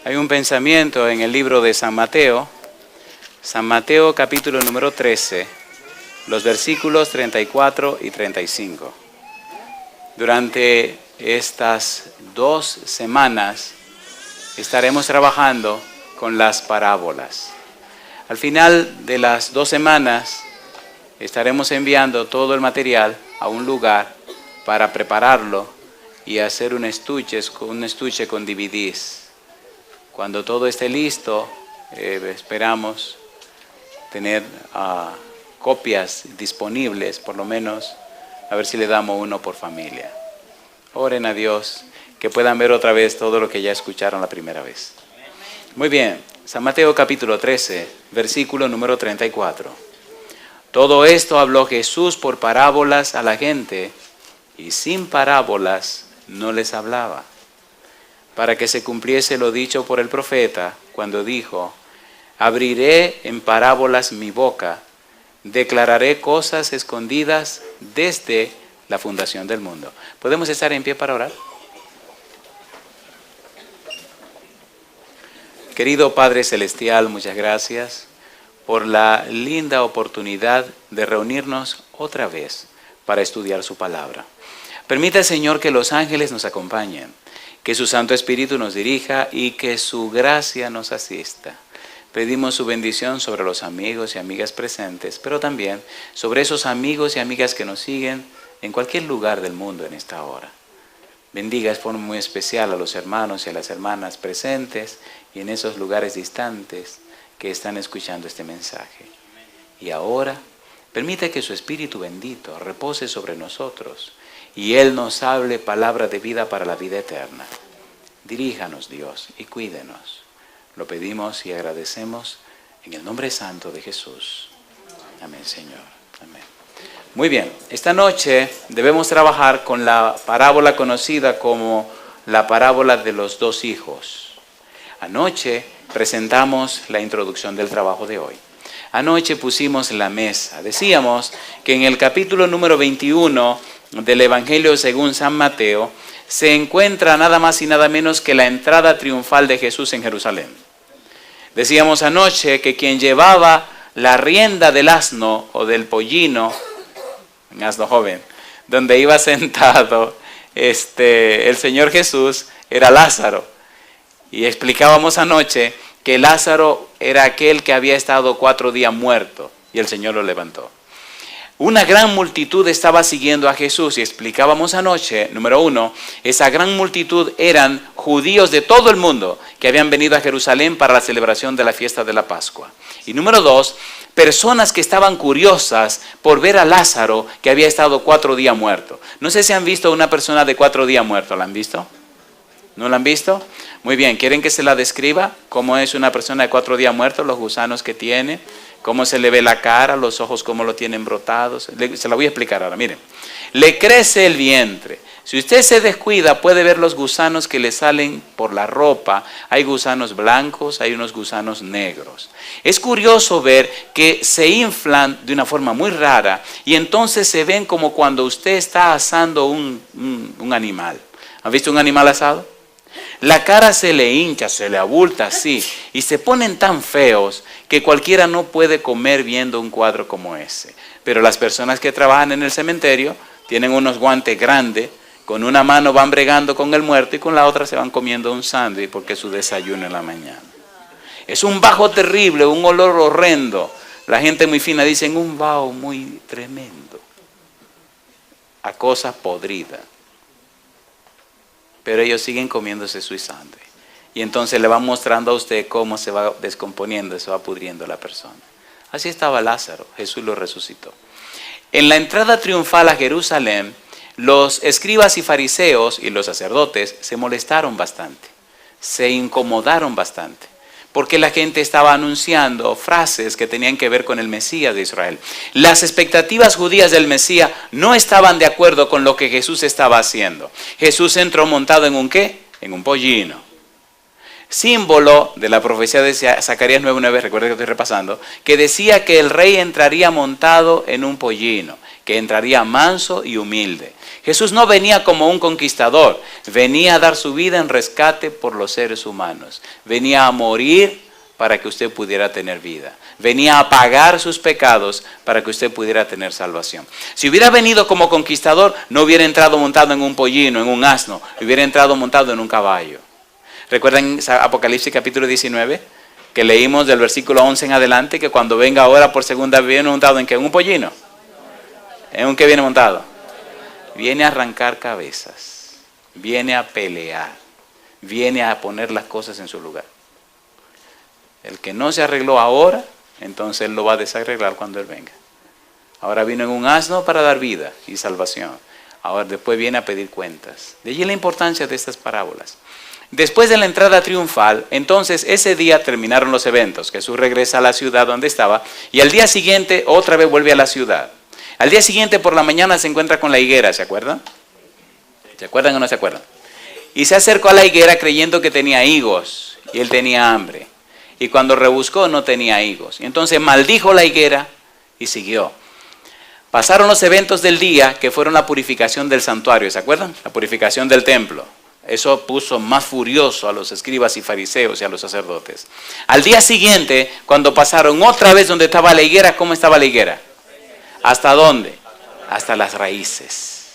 Hay un pensamiento en el libro de San Mateo capítulo número 13, los versículos 34 y 35. Durante estas 2 semanas estaremos trabajando con las parábolas. Al final de las 2 semanas estaremos enviando todo el material a un lugar para prepararlo y hacer un estuche con DVDs. Cuando todo esté listo, esperamos tener copias disponibles, por lo menos, a ver si le damos uno por familia. Oren a Dios, que puedan ver otra vez todo lo que ya escucharon la primera vez. Muy bien, San Mateo capítulo 13, versículo número 34. Todo esto habló Jesús por parábolas a la gente, y sin parábolas no les hablaba, para que se cumpliese lo dicho por el profeta, cuando dijo: abriré en parábolas mi boca, declararé cosas escondidas desde la fundación del mundo. ¿Podemos estar en pie para orar? Querido Padre Celestial, muchas gracias por la linda oportunidad de reunirnos otra vez para estudiar su palabra. Permita, Señor, que los ángeles nos acompañen, que su Santo Espíritu nos dirija y que su gracia nos asista. Pedimos su bendición sobre los amigos y amigas presentes, pero también sobre esos amigos y amigas que nos siguen en cualquier lugar del mundo en esta hora. Bendiga de forma muy especial a los hermanos y a las hermanas presentes y en esos lugares distantes que están escuchando este mensaje. Y ahora, permita que su Espíritu bendito repose sobre nosotros y Él nos hable palabra de vida para la vida eterna. Diríjanos, Dios, y cuídenos. Lo pedimos y agradecemos en el nombre santo de Jesús. Amén, Señor. Amén. Muy bien, esta noche debemos trabajar con la parábola conocida como la parábola de los 2 hijos. Anoche presentamos la introducción del trabajo de hoy. Anoche pusimos la mesa. Decíamos que en el capítulo número 21 del Evangelio según San Mateo se encuentra nada más y nada menos que la entrada triunfal de Jesús en Jerusalén. Decíamos anoche que quien llevaba la rienda del asno o del pollino, un asno joven, donde iba sentado el Señor Jesús, era Lázaro. Y explicábamos anoche que Lázaro era aquel que había estado 4 días muerto y el Señor lo levantó. Una gran multitud estaba siguiendo a Jesús y explicábamos anoche, número 1, esa gran multitud eran judíos de todo el mundo que habían venido a Jerusalén para la celebración de la fiesta de la Pascua. Y número 2, personas que estaban curiosas por ver a Lázaro que había estado 4 días muerto. No sé si han visto a una persona de 4 días muerto, ¿la han visto? ¿No la han visto? Muy bien, ¿quieren que se la describa? ¿Cómo es una persona de 4 días muerto? Los gusanos que tiene, cómo se le ve la cara, los ojos cómo lo tienen brotados. Se la voy a explicar ahora, miren. Le crece el vientre. Si usted se descuida puede ver los gusanos que le salen por la ropa. Hay gusanos blancos, hay unos gusanos negros. Es curioso ver que se inflan de una forma muy rara y entonces se ven como cuando usted está asando un animal. ¿Han visto un animal asado? La cara se le hincha, se le abulta así y se ponen tan feos que cualquiera no puede comer viendo un cuadro como ese. Pero las personas que trabajan en el cementerio tienen unos guantes grandes, con una mano van bregando con el muerto y con la otra se van comiendo un sándwich porque es su desayuno en la mañana. Es un bajo terrible, un olor horrendo. La gente muy fina dice un vaho muy tremendo, a cosas podridas. Pero ellos siguen comiéndose su sangre. Y entonces le van mostrando a usted cómo se va descomponiendo, se va pudriendo la persona. Así estaba Lázaro, Jesús lo resucitó. En la entrada triunfal a Jerusalén, los escribas y fariseos y los sacerdotes se molestaron bastante, se incomodaron bastante, porque la gente estaba anunciando frases que tenían que ver con el Mesías de Israel. Las expectativas judías del Mesías no estaban de acuerdo con lo que Jesús estaba haciendo. Jesús entró montado en un ¿qué? En un pollino. símbolo de la profecía de Zacarías 9:9, recuerda que estoy repasando, que decía que el rey entraría montado en un pollino, que entraría manso y humilde. Jesús no venía como un conquistador, venía a dar su vida en rescate por los seres humanos, venía a morir para que usted pudiera tener vida, venía a pagar sus pecados para que usted pudiera tener salvación. Si hubiera venido como conquistador, no hubiera entrado montado en un pollino, en un asno, hubiera entrado montado en un caballo. ¿Recuerdan Apocalipsis capítulo 19? Que leímos del versículo 11 en adelante, que cuando venga ahora por segunda vez viene montado en qué, en un pollino. ¿En un qué viene montado? Viene a arrancar cabezas, viene a pelear, viene a poner las cosas en su lugar. El que no se arregló ahora, entonces Él lo va a desarreglar cuando Él venga. Ahora vino en un asno para dar vida y salvación. Ahora después viene a pedir cuentas. De allí la importancia de estas parábolas. Después de la entrada triunfal, entonces ese día terminaron los eventos. Jesús regresa a la ciudad donde estaba y al día siguiente otra vez vuelve a la ciudad. Al día siguiente por la mañana se encuentra con la higuera, ¿se acuerdan? ¿Se acuerdan o no se acuerdan? Y se acercó a la higuera creyendo que tenía higos y él tenía hambre. Y cuando rebuscó no tenía higos. Y entonces maldijo la higuera y siguió. Pasaron los eventos del día que fueron la purificación del santuario, ¿se acuerdan? La purificación del templo. Eso puso más furioso a los escribas y fariseos y a los sacerdotes. Al día siguiente, cuando pasaron otra vez donde estaba la higuera, ¿cómo estaba la higuera? ¿Hasta dónde? Hasta las raíces.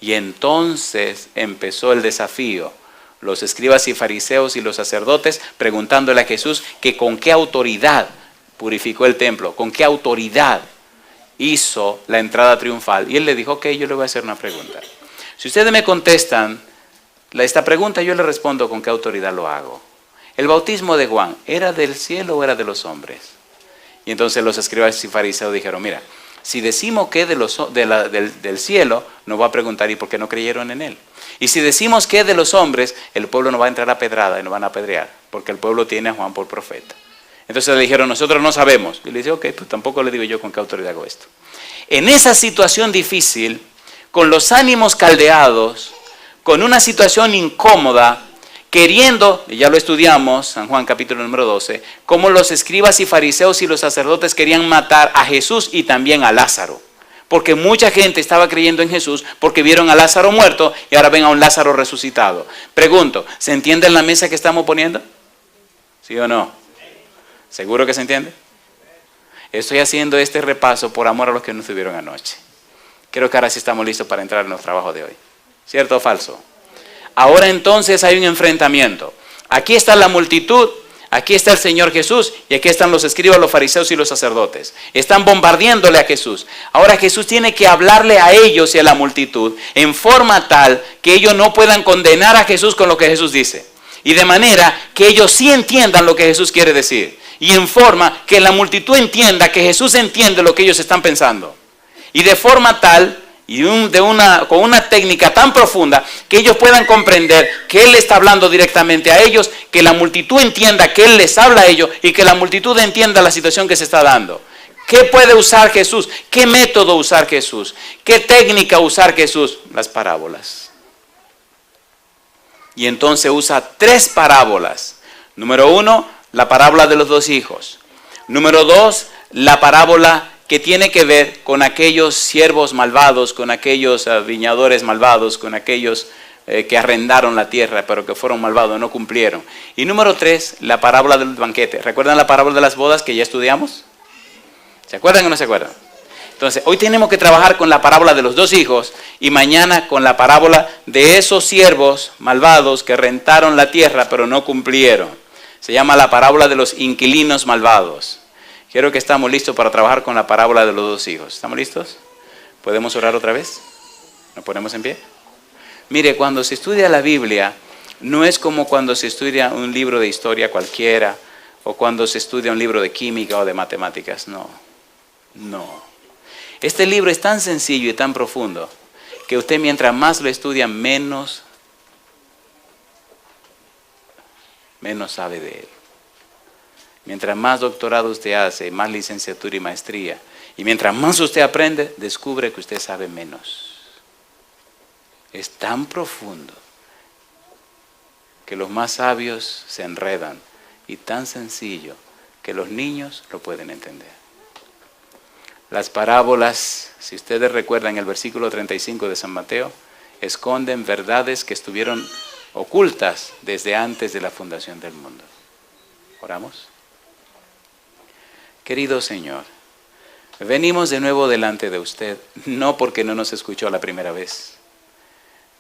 Y entonces empezó el desafío. Los escribas y fariseos y los sacerdotes preguntándole a Jesús que con qué autoridad purificó el templo, con qué autoridad hizo la entrada triunfal. Y él le dijo, ok, yo le voy a hacer una pregunta. Si ustedes me contestan esta pregunta, yo le respondo con qué autoridad lo hago. ¿El bautismo de Juan era del cielo o era de los hombres? Y entonces los escribas y fariseos dijeron, mira, si decimos que es del cielo, nos va a preguntar, ¿y por qué no creyeron en él? Y si decimos que es de los hombres, el pueblo no va a entrar a pedrada y nos van a apedrear, porque el pueblo tiene a Juan por profeta. Entonces le dijeron, nosotros no sabemos. Y le dice, ok, pues tampoco le digo yo con qué autoridad hago esto. En esa situación difícil, con los ánimos caldeados, con una situación incómoda, queriendo, y ya lo estudiamos, San Juan capítulo número 12, cómo los escribas y fariseos y los sacerdotes querían matar a Jesús y también a Lázaro. Porque mucha gente estaba creyendo en Jesús porque vieron a Lázaro muerto y ahora ven a un Lázaro resucitado. Pregunto, ¿se entiende en la mesa que estamos poniendo? ¿Sí o no? ¿Seguro que se entiende? Estoy haciendo este repaso por amor a los que no estuvieron anoche. Creo que ahora sí estamos listos para entrar en el trabajo de hoy. ¿Cierto o falso? Ahora entonces hay un enfrentamiento. Aquí está la multitud, aquí está el Señor Jesús y aquí están los escribas, los fariseos y los sacerdotes. Están bombardeándole a Jesús. Ahora Jesús tiene que hablarle a ellos y a la multitud en forma tal que ellos no puedan condenar a Jesús con lo que Jesús dice. Y de manera que ellos sí entiendan lo que Jesús quiere decir. Y en forma que la multitud entienda que Jesús entiende lo que ellos están pensando. Y de forma tal y con una técnica tan profunda que ellos puedan comprender que Él está hablando directamente a ellos, que la multitud entienda que Él les habla a ellos y que la multitud entienda la situación que se está dando. ¿Qué puede usar Jesús? ¿Qué método usar Jesús? ¿Qué técnica usar Jesús? Las parábolas. Y entonces usa 3 parábolas. Número 1, la parábola de los 2 hijos. Número 2, la parábola que tiene que ver con aquellos siervos malvados, con aquellos viñadores malvados, con aquellos que arrendaron la tierra, pero que fueron malvados, no cumplieron. Y número 3, la parábola del banquete. ¿Recuerdan la parábola de las bodas que ya estudiamos? ¿Se acuerdan o no se acuerdan? Entonces, hoy tenemos que trabajar con la parábola de los 2 hijos y mañana con la parábola de esos siervos malvados que rentaron la tierra, pero no cumplieron. Se llama la parábola de los inquilinos malvados. Quiero que estamos listos para trabajar con la parábola de los 2 hijos. ¿Estamos listos? ¿Podemos orar otra vez? ¿Nos ponemos en pie? Mire, cuando se estudia la Biblia, no es como cuando se estudia un libro de historia cualquiera, o cuando se estudia un libro de química o de matemáticas. No. Este libro es tan sencillo y tan profundo, que usted mientras más lo estudia, menos sabe de él. Mientras más doctorado usted hace, más licenciatura y maestría, y mientras más usted aprende, descubre que usted sabe menos. Es tan profundo que los más sabios se enredan y tan sencillo que los niños lo pueden entender. Las parábolas, si ustedes recuerdan el versículo 35 de San Mateo, esconden verdades que estuvieron ocultas desde antes de la fundación del mundo. ¿Oramos? Querido Señor, venimos de nuevo delante de usted, no porque no nos escuchó la primera vez.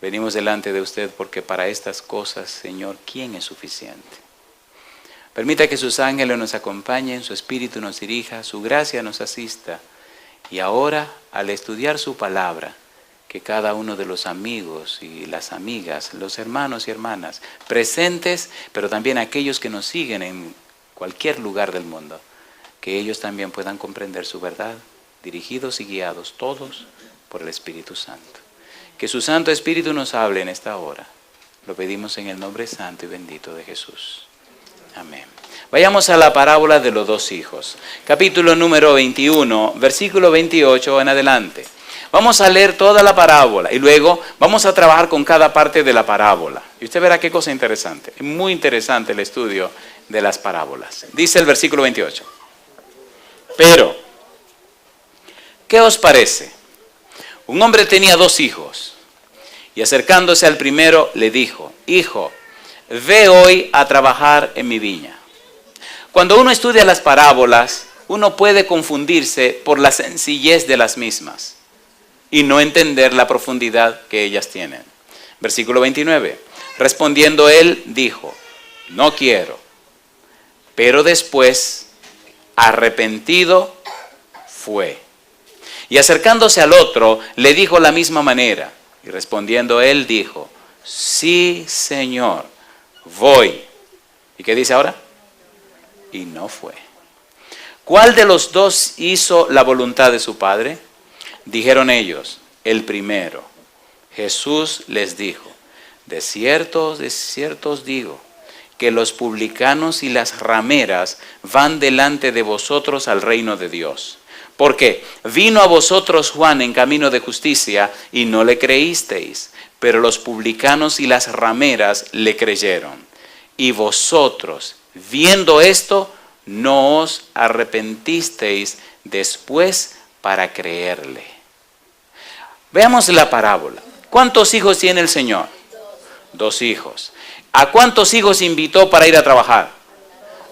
Venimos delante de usted porque para estas cosas, Señor, ¿quién es suficiente? Permita que sus ángeles nos acompañen, su espíritu nos dirija, su gracia nos asista. Y ahora, al estudiar su palabra, que cada uno de los amigos y las amigas, los hermanos y hermanas, presentes, pero también aquellos que nos siguen en cualquier lugar del mundo, que ellos también puedan comprender su verdad, dirigidos y guiados todos por el Espíritu Santo. Que su Santo Espíritu nos hable en esta hora. Lo pedimos en el nombre santo y bendito de Jesús. Amén. Vayamos a la parábola de los dos hijos. Capítulo número 21, versículo 28 en adelante. Vamos a leer toda la parábola y luego vamos a trabajar con cada parte de la parábola. Y usted verá qué cosa interesante. Es muy interesante el estudio de las parábolas. Dice el versículo 28. Pero, ¿qué os parece? Un hombre tenía dos hijos y acercándose al primero le dijo: Hijo, ve hoy a trabajar en mi viña. Cuando uno estudia las parábolas, uno puede confundirse por la sencillez de las mismas y no entender la profundidad que ellas tienen. Versículo 29. Respondiendo él, dijo: No quiero. Pero después, arrepentido, fue. Y acercándose al otro, le dijo la misma manera. Y respondiendo él, dijo: Sí, Señor, voy. ¿Y qué dice ahora? Y no fue. ¿Cuál de los dos hizo la voluntad de su padre? Dijeron ellos: el primero. Jesús les dijo: de cierto os digo, que los publicanos y las rameras van delante de vosotros al reino de Dios. Porque vino a vosotros Juan en camino de justicia y no le creísteis, pero los publicanos y las rameras le creyeron. Y vosotros, viendo esto, no os arrepentisteis después para creerle. Veamos la parábola. ¿Cuántos hijos tiene el Señor? Dos hijos. ¿A cuántos hijos invitó para ir a trabajar?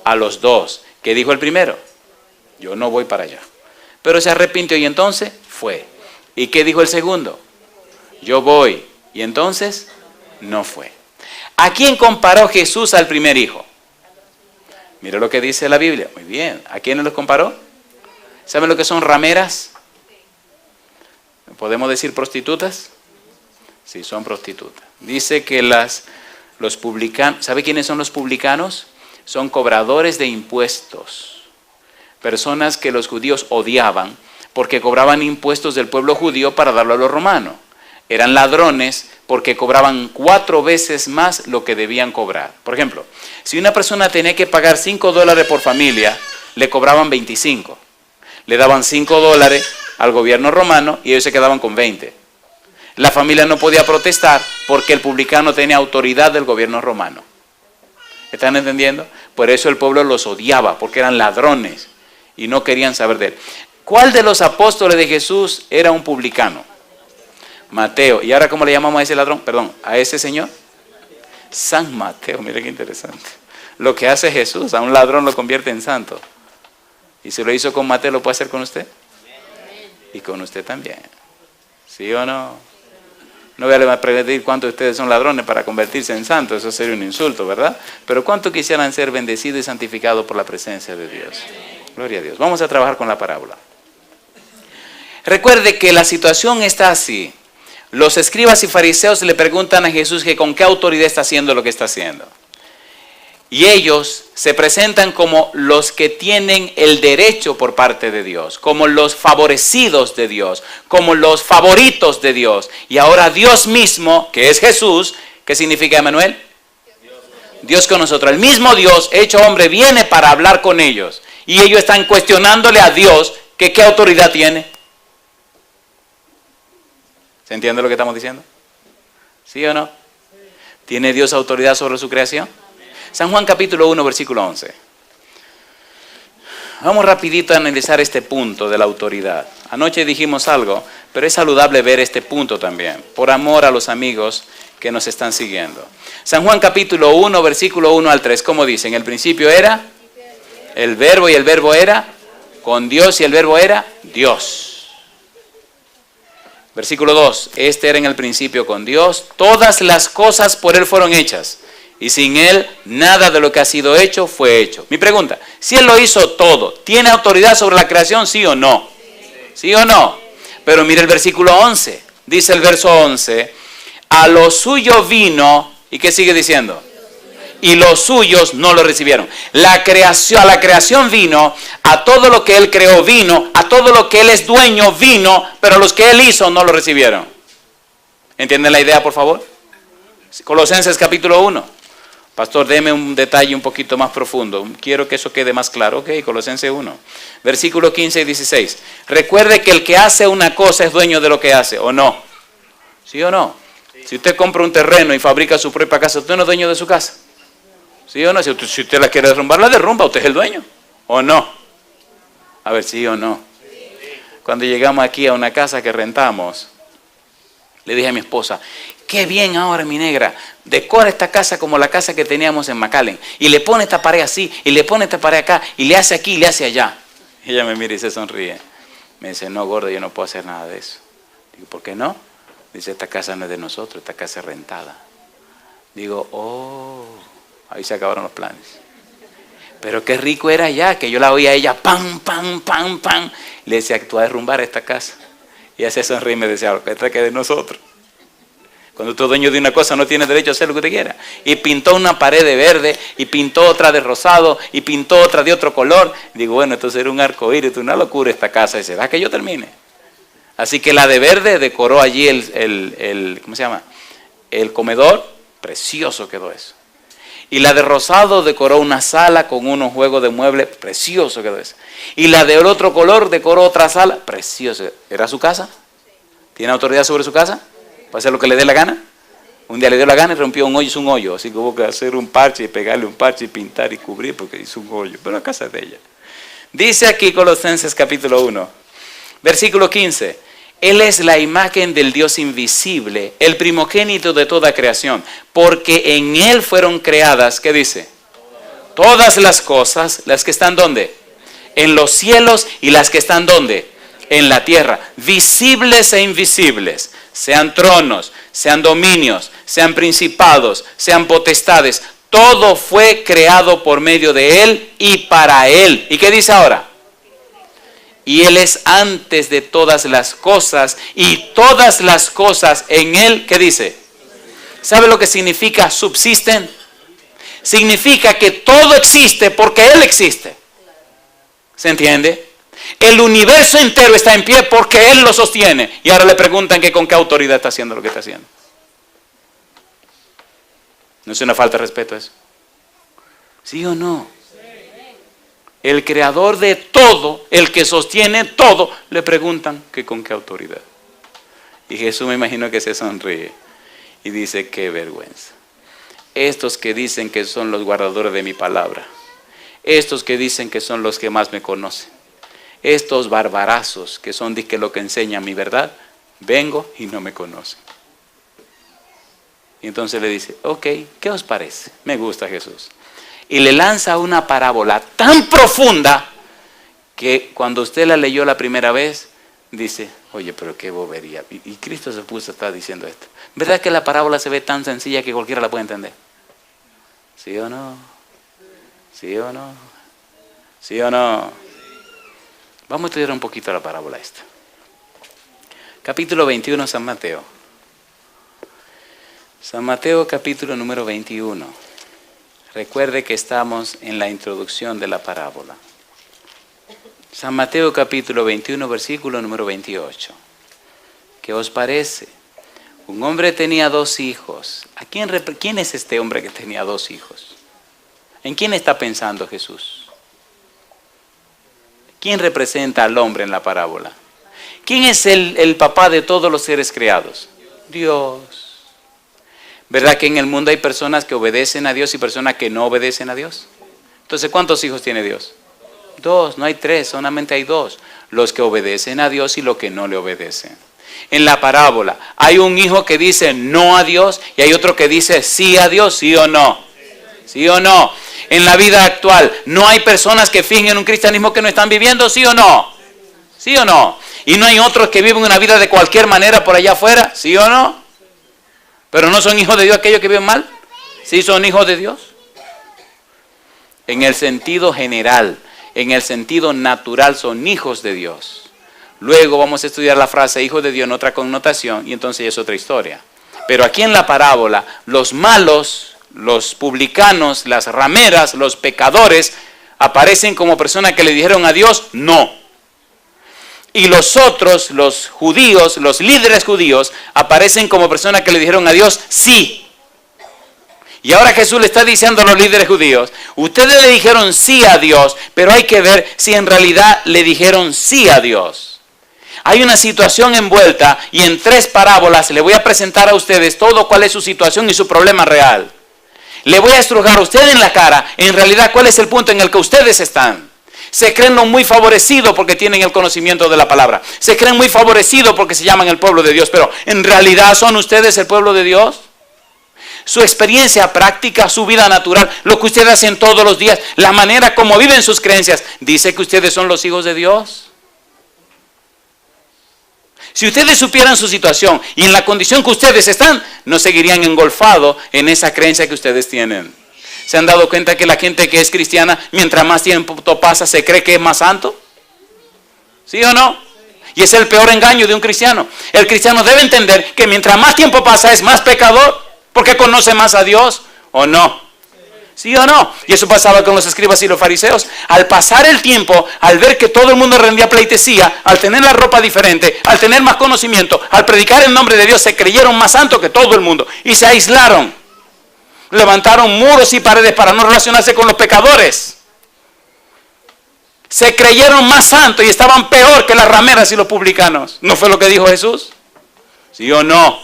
A los dos. ¿Qué dijo el primero? Yo no voy para allá. Pero se arrepintió y entonces fue. ¿Y qué dijo el segundo? Yo voy. Y entonces no fue. ¿A quién comparó Jesús al primer hijo? Mira lo que dice la Biblia. Muy bien. ¿A quiénes los comparó? ¿Saben lo que son rameras? ¿Podemos decir prostitutas? Sí, son prostitutas. Dice que los publicanos, ¿sabe quiénes son los publicanos? Son cobradores de impuestos. Personas que los judíos odiaban porque cobraban impuestos del pueblo judío para darlo a los romanos. Eran ladrones porque cobraban 4 veces más lo que debían cobrar. Por ejemplo, si una persona tenía que pagar $5 por familia, le cobraban 25. Le daban $5 al gobierno romano y ellos se quedaban con 20. La familia no podía protestar porque el publicano tenía autoridad del gobierno romano. ¿Están entendiendo? Por eso el pueblo los odiaba, porque eran ladrones y no querían saber de él. ¿Cuál de los apóstoles de Jesús era un publicano? Mateo. ¿Y ahora cómo le llamamos a ese ladrón? Perdón, a ese señor. San Mateo. Mire qué interesante. Lo que hace Jesús, a un ladrón lo convierte en santo. Y si lo hizo con Mateo, ¿lo puede hacer con usted? Y con usted también. ¿Sí o no? No voy a preguntar cuántos de ustedes son ladrones para convertirse en santos, eso sería un insulto, ¿verdad? Pero ¿cuántos quisieran ser bendecidos y santificados por la presencia de Dios? Gloria a Dios. Vamos a trabajar con la parábola. Recuerde que la situación está así. Los escribas y fariseos le preguntan a Jesús que con qué autoridad está haciendo lo que está haciendo. Y ellos se presentan como los que tienen el derecho por parte de Dios, como los favorecidos de Dios, como los favoritos de Dios. Y ahora Dios mismo, que es Jesús, ¿qué significa Emmanuel? Dios con nosotros. El mismo Dios, hecho hombre, viene para hablar con ellos. Y ellos están cuestionándole a Dios que qué autoridad tiene. ¿Se entiende lo que estamos diciendo? ¿Sí o no? ¿Tiene Dios autoridad sobre su creación? San Juan capítulo 1, versículo 11. Vamos rapidito a analizar este punto de la autoridad. Anoche dijimos algo, pero es saludable ver este punto también, por amor a los amigos que nos están siguiendo. San Juan capítulo 1, versículo 1 al 3, ¿cómo dice? En el principio era el verbo y el verbo era con Dios y el verbo era Dios. Versículo 2, este era en el principio con Dios, todas las cosas por Él fueron hechas. Y sin Él, nada de lo que ha sido hecho fue hecho. Mi pregunta, si Él lo hizo todo, ¿tiene autoridad sobre la creación, sí o no? ¿Sí o no? Pero mire el versículo 11. Dice el verso 11, a lo suyo vino, ¿y qué sigue diciendo? Y los suyos no lo recibieron. A la creación vino, a todo lo que Él creó vino, a todo lo que Él es dueño vino, pero a los que Él hizo no lo recibieron. ¿Entienden la idea, por favor? Colosenses capítulo 1. Pastor, deme un detalle un poquito más profundo. Quiero que eso quede más claro. Ok, Colosenses 1. Versículo 15 y 16. Recuerde que el que hace una cosa es dueño de lo que hace, ¿o no? ¿Sí o no? Sí. Si usted compra un terreno y fabrica su propia casa, ¿usted no es dueño de su casa? ¿Sí o no? Si usted la quiere derrumbar, la derrumba. ¿Usted es el dueño? ¿O no? A ver, ¿sí o no? Sí. Cuando llegamos aquí a una casa que rentamos, le dije a mi esposa, qué bien ahora, mi negra, decora esta casa como la casa que teníamos en McAllen. Y le pone esta pared así, y le pone esta pared acá, y le hace aquí, y le hace allá. Y ella me mira y se sonríe. Me dice, no, gordo, yo no puedo hacer nada de eso. Digo, ¿por qué no? Dice, esta casa no es de nosotros, esta casa es rentada. Digo, oh, ahí se acabaron los planes. Pero qué rico era allá, que yo la oía a ella, pam, pam, pam, pam. Le decía, tú vas a derrumbar esta casa. Y ella se sonríe y me decía, esta que es de nosotros. Cuando usted es dueño de una cosa no tiene derecho a hacer lo que usted quiera. Y pintó una pared de verde, y pintó otra de rosado, y pintó otra de otro color. Digo, bueno, entonces era un arcoíris, una locura esta casa. Y dice, va que yo termine. Así que la de verde decoró allí ¿cómo se llama? El comedor, precioso quedó eso. Y la de rosado decoró una sala con unos juegos de muebles, precioso quedó eso. Y la del otro color decoró otra sala, precioso. ¿Era su casa? ¿Tiene autoridad sobre su casa? ¿Para hacer lo que le dé la gana? Un día le dio la gana y rompió un hoyo, hizo un hoyo. Así que hubo que hacer un parche y pegarle un parche y pintar y cubrir porque hizo un hoyo. Pero la casa es de ella. Dice aquí Colosenses capítulo 1, versículo 15. Él es la imagen del Dios invisible, el primogénito de toda creación. Porque en Él fueron creadas, ¿qué dice? Todas las cosas, las que están ¿dónde? En los cielos y las que están ¿dónde? En la tierra. Visibles e invisibles. Sean tronos, sean dominios, sean principados, sean potestades. Todo fue creado por medio de Él y para Él. ¿Y qué dice ahora? Y Él es antes de todas las cosas y todas las cosas en Él, ¿qué dice? ¿Sabe lo que significa subsisten? Significa que todo existe porque Él existe. ¿Se entiende? El universo entero está en pie porque Él lo sostiene. Y ahora le preguntan que con qué autoridad está haciendo lo que está haciendo. ¿No es una falta de respeto eso? ¿Sí o no? El creador de todo, el que sostiene todo, le preguntan que con qué autoridad. Y Jesús me imagino que se sonríe y dice, qué vergüenza. Estos que dicen que son los guardadores de mi palabra, estos que dicen que son los que más me conocen, estos barbarazos que son de que lo que enseñan mi verdad, vengo y no me conocen. Y entonces le dice, ok, ¿qué os parece? Me gusta Jesús. Y le lanza una parábola tan profunda que cuando usted la leyó la primera vez, dice, oye, pero qué bobería. Y Cristo se puso a estar diciendo esto. ¿Verdad que la parábola se ve tan sencilla que cualquiera la puede entender? ¿Sí o no? ¿Sí o no? ¿Sí o no? Vamos a estudiar un poquito la parábola esta. Capítulo 21, San Mateo. San Mateo, capítulo número 21. Recuerde que estamos en la introducción de la parábola. San Mateo, capítulo 21, versículo número 28. ¿Qué os parece? Un hombre tenía 2 hijos. ¿Quién es este hombre que tenía 2 hijos? ¿En quién está pensando Jesús? ¿Quién representa al hombre en la parábola? ¿Quién es el papá de todos los seres creados? Dios. ¿Verdad que en el mundo hay personas que obedecen a Dios y personas que no obedecen a Dios? Entonces, ¿cuántos hijos tiene Dios? 2, no hay 3, solamente hay 2. Los que obedecen a Dios y los que no le obedecen. En la parábola, hay un hijo que dice no a Dios y hay otro que dice sí a Dios, ¿sí o no? ¿Sí o no? En la vida actual, ¿no hay personas que fingen un cristianismo que no están viviendo, sí o no? ¿Sí o no? ¿Y no hay otros que viven una vida de cualquier manera por allá afuera, sí o no? ¿Pero no son hijos de Dios aquellos que viven mal? ¿Sí son hijos de Dios? En el sentido general, en el sentido natural son hijos de Dios. Luego vamos a estudiar la frase hijo de Dios en otra connotación y entonces es otra historia. Pero aquí en la parábola, los malos, los publicanos, las rameras, los pecadores, aparecen como personas que le dijeron a Dios no. Y los otros, los judíos, los líderes judíos, aparecen como personas que le dijeron a Dios sí. Y ahora Jesús le está diciendo a los líderes judíos, ustedes le dijeron sí a Dios, pero hay que ver si en realidad le dijeron sí a Dios. Hay una situación envuelta y en 3 parábolas le voy a presentar a ustedes todo cuál es su situación y su problema real. Le voy a estrujar a usted en la cara, en realidad cuál es el punto en el que ustedes están. Se creen muy favorecidos porque tienen el conocimiento de la palabra. Se creen muy favorecidos porque se llaman el pueblo de Dios, pero ¿en realidad son ustedes el pueblo de Dios? Su experiencia práctica, su vida natural, lo que ustedes hacen todos los días, la manera como viven sus creencias, ¿dice que ustedes son los hijos de Dios? Si ustedes supieran su situación y en la condición que ustedes están, no seguirían engolfados en esa creencia que ustedes tienen. ¿Se han dado cuenta que la gente que es cristiana, mientras más tiempo pasa, se cree que es más santo? ¿Sí o no? Y es el peor engaño de un cristiano. El cristiano debe entender que mientras más tiempo pasa es más pecador, porque conoce más a Dios, ¿o no? ¿Sí o no? Y eso pasaba con los escribas y los fariseos. Al pasar el tiempo, al ver que todo el mundo rendía pleitesía, al tener la ropa diferente, al tener más conocimiento, al predicar el nombre de Dios, se creyeron más santos que todo el mundo y se aislaron. Levantaron muros y paredes para no relacionarse con los pecadores. Se creyeron más santos y estaban peor que las rameras y los publicanos. ¿No fue lo que dijo Jesús? ¿Sí o no?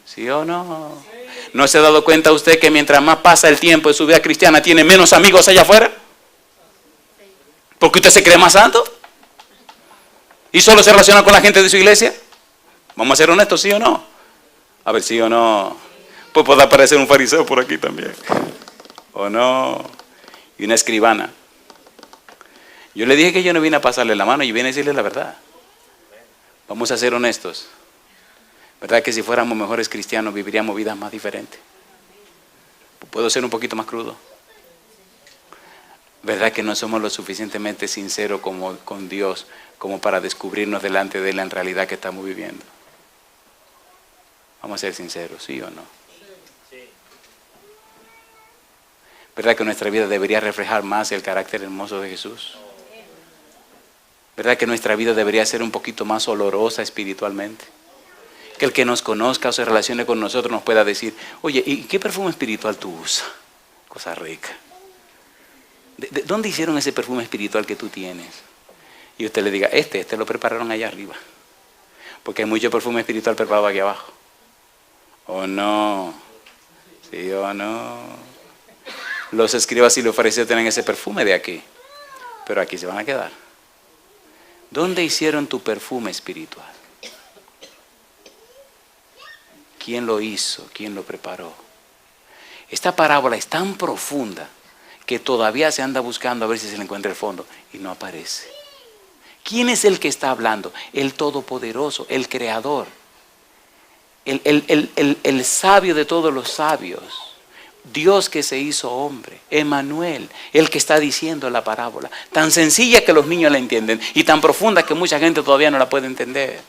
¿Sí o no? ¿No se ha dado cuenta usted que mientras más pasa el tiempo de su vida cristiana tiene menos amigos allá afuera? ¿Porque usted se cree más santo? ¿Y solo se relaciona con la gente de su iglesia? Vamos a ser honestos, ¿sí o no? A ver, ¿sí o no? Pues puede aparecer un fariseo por aquí también. ¿O no? Y una escribana. Yo le dije que yo no vine a pasarle la mano, yo vine a decirle la verdad. Vamos a ser honestos. ¿Verdad que si fuéramos mejores cristianos viviríamos vidas más diferentes? ¿Puedo ser un poquito más crudo? ¿Verdad que no somos lo suficientemente sinceros con Dios como para descubrirnos delante de Él en realidad que estamos viviendo? Vamos a ser sinceros, ¿sí o no? ¿Verdad que nuestra vida debería reflejar más el carácter hermoso de Jesús? ¿Verdad que nuestra vida debería ser un poquito más olorosa espiritualmente? Que el que nos conozca o se relacione con nosotros nos pueda decir, oye, ¿y qué perfume espiritual tú usas? Cosa rica. ¿De dónde hicieron ese perfume espiritual que tú tienes? Y usted le diga, este lo prepararon allá arriba. Porque hay mucho perfume espiritual preparado aquí abajo. ¿O no? ¿Sí o no? Los escribas y los fariseos tienen ese perfume de aquí. Pero aquí se van a quedar. ¿Dónde hicieron tu perfume espiritual? ¿Quién lo hizo? ¿Quién lo preparó? Esta parábola es tan profunda que todavía se anda buscando a ver si se le encuentra el fondo y no aparece. ¿Quién es el que está hablando? El Todopoderoso, el Creador, el sabio de todos los sabios, Dios que se hizo hombre, Emmanuel, el que está diciendo la parábola, tan sencilla que los niños la entienden y tan profunda que mucha gente todavía no la puede entender.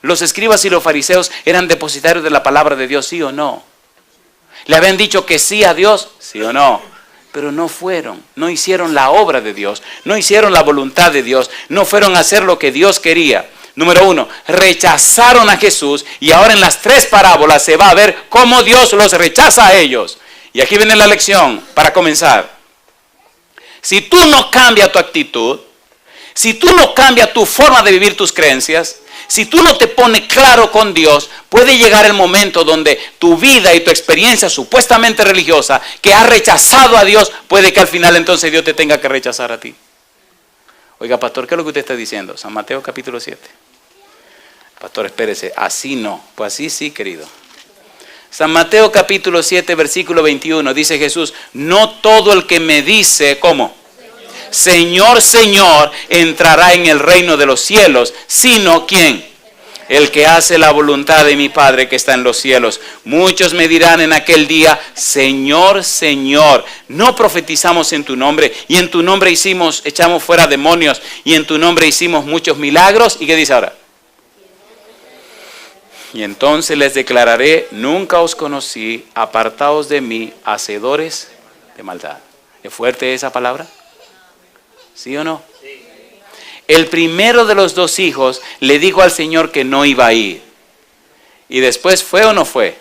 Los escribas y los fariseos eran depositarios de la palabra de Dios, ¿sí o no? Le habían dicho que sí a Dios, ¿sí o no? Pero no fueron, no hicieron la obra de Dios, no hicieron la voluntad de Dios, no fueron a hacer lo que Dios quería. Número 1, rechazaron a Jesús y ahora en las 3 parábolas se va a ver cómo Dios los rechaza a ellos. Y aquí viene la lección para comenzar. Si tú no cambias tu actitud, si tú no cambias tu forma de vivir tus creencias, Si tú no te pones claro con Dios, puede llegar el momento donde tu vida y tu experiencia supuestamente religiosa, que ha rechazado a Dios, puede que al final entonces Dios te tenga que rechazar a ti. Oiga, pastor, ¿qué es lo que usted está diciendo? San Mateo capítulo 7. Pastor, espérese, así no. Pues así sí, querido. San Mateo capítulo 7, versículo 21, dice Jesús, no todo el que me dice, ¿cómo? Señor, Señor, entrará en el reino de los cielos, sino ¿quién? El que hace la voluntad de mi Padre que está en los cielos. Muchos me dirán en aquel día, Señor, Señor, no profetizamos en tu nombre, y en tu nombre echamos fuera demonios, y en tu nombre hicimos muchos milagros. ¿Y qué dice ahora? Y entonces les declararé, nunca os conocí, apartaos de mí, hacedores de maldad. ¿Es fuerte esa palabra? ¿Sí o no? El primero de los dos hijos le dijo al Señor que no iba a ir. ¿Y después fue o no fue?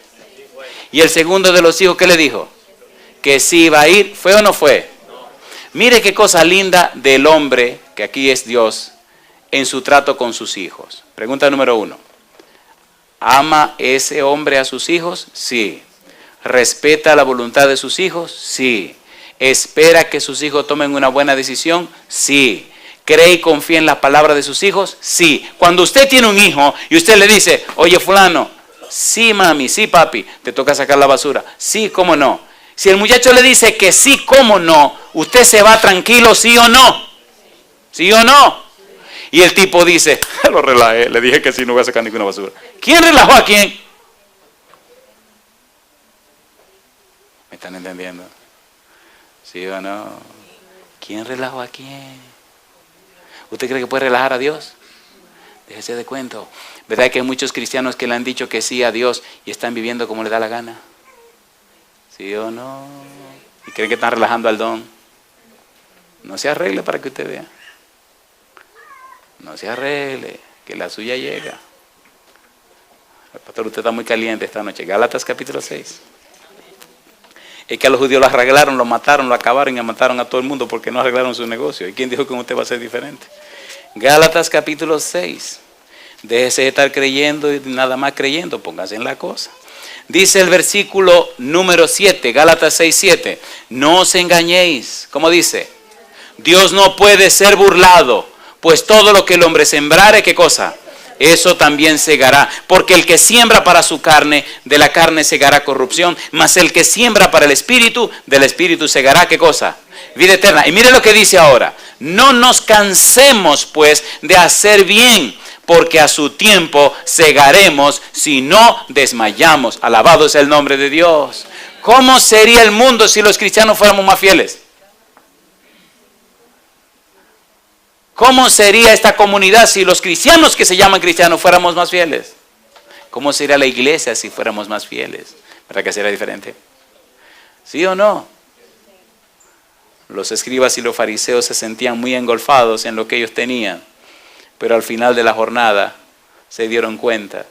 Y el segundo de los hijos, ¿qué le dijo? Que sí iba a ir. ¿Fue o no fue? Mire qué cosa linda del hombre, que aquí es Dios, en su trato con sus hijos. Pregunta número 1. ¿Ama ese hombre a sus hijos? Sí. ¿Respeta la voluntad de sus hijos? Sí. ¿Espera que sus hijos tomen una buena decisión? Sí. ¿Cree y confía en la palabra de sus hijos? Sí. Cuando usted tiene un hijo y usted le dice, oye fulano, sí mami, sí papi, te toca sacar la basura. Sí, cómo no. Si el muchacho le dice que sí, cómo no, usted se va tranquilo, sí o no. ¿Sí o no? Y el tipo dice, lo relajé, le dije que sí, no voy a sacar ninguna basura. ¿Quién relajó a quién? ¿Me están entendiendo? ¿Sí o no? ¿Quién relajó a quién? ¿Usted cree que puede relajar a Dios? Déjese de cuento. ¿Verdad que hay muchos cristianos que le han dicho que sí a Dios y están viviendo como les da la gana? ¿Sí o no? ¿Y creen que están relajando al don? No se arregle para que usted vea. No se arregle, que la suya llega. Pastor, usted está muy caliente esta noche. Gálatas capítulo 6. Es que a los judíos lo arreglaron, lo mataron, lo acabaron y mataron a todo el mundo porque no arreglaron su negocio. ¿Y quién dijo que usted va a ser diferente? Gálatas capítulo 6. Déjese de estar creyendo y nada más creyendo, póngase en la cosa. Dice el versículo número 7, Gálatas 6, 7. No os engañéis. ¿Cómo dice? Dios no puede ser burlado. Pues todo lo que el hombre sembrare, ¿qué cosa? Eso también segará. Porque el que siembra para su carne, de la carne segará corrupción. Mas el que siembra para el espíritu, del espíritu segará, ¿qué cosa? Vida eterna. Y mire lo que dice ahora. No nos cansemos pues de hacer bien, porque a su tiempo segaremos si no desmayamos. Alabado sea el nombre de Dios. ¿Cómo sería el mundo si los cristianos fuéramos más fieles? ¿Cómo sería esta comunidad si los cristianos que se llaman cristianos fuéramos más fieles? ¿Cómo sería la iglesia si fuéramos más fieles? ¿Verdad que sería diferente? ¿Sí o no? Los escribas y los fariseos se sentían muy engolfados en lo que ellos tenían, pero al final de la jornada se dieron cuenta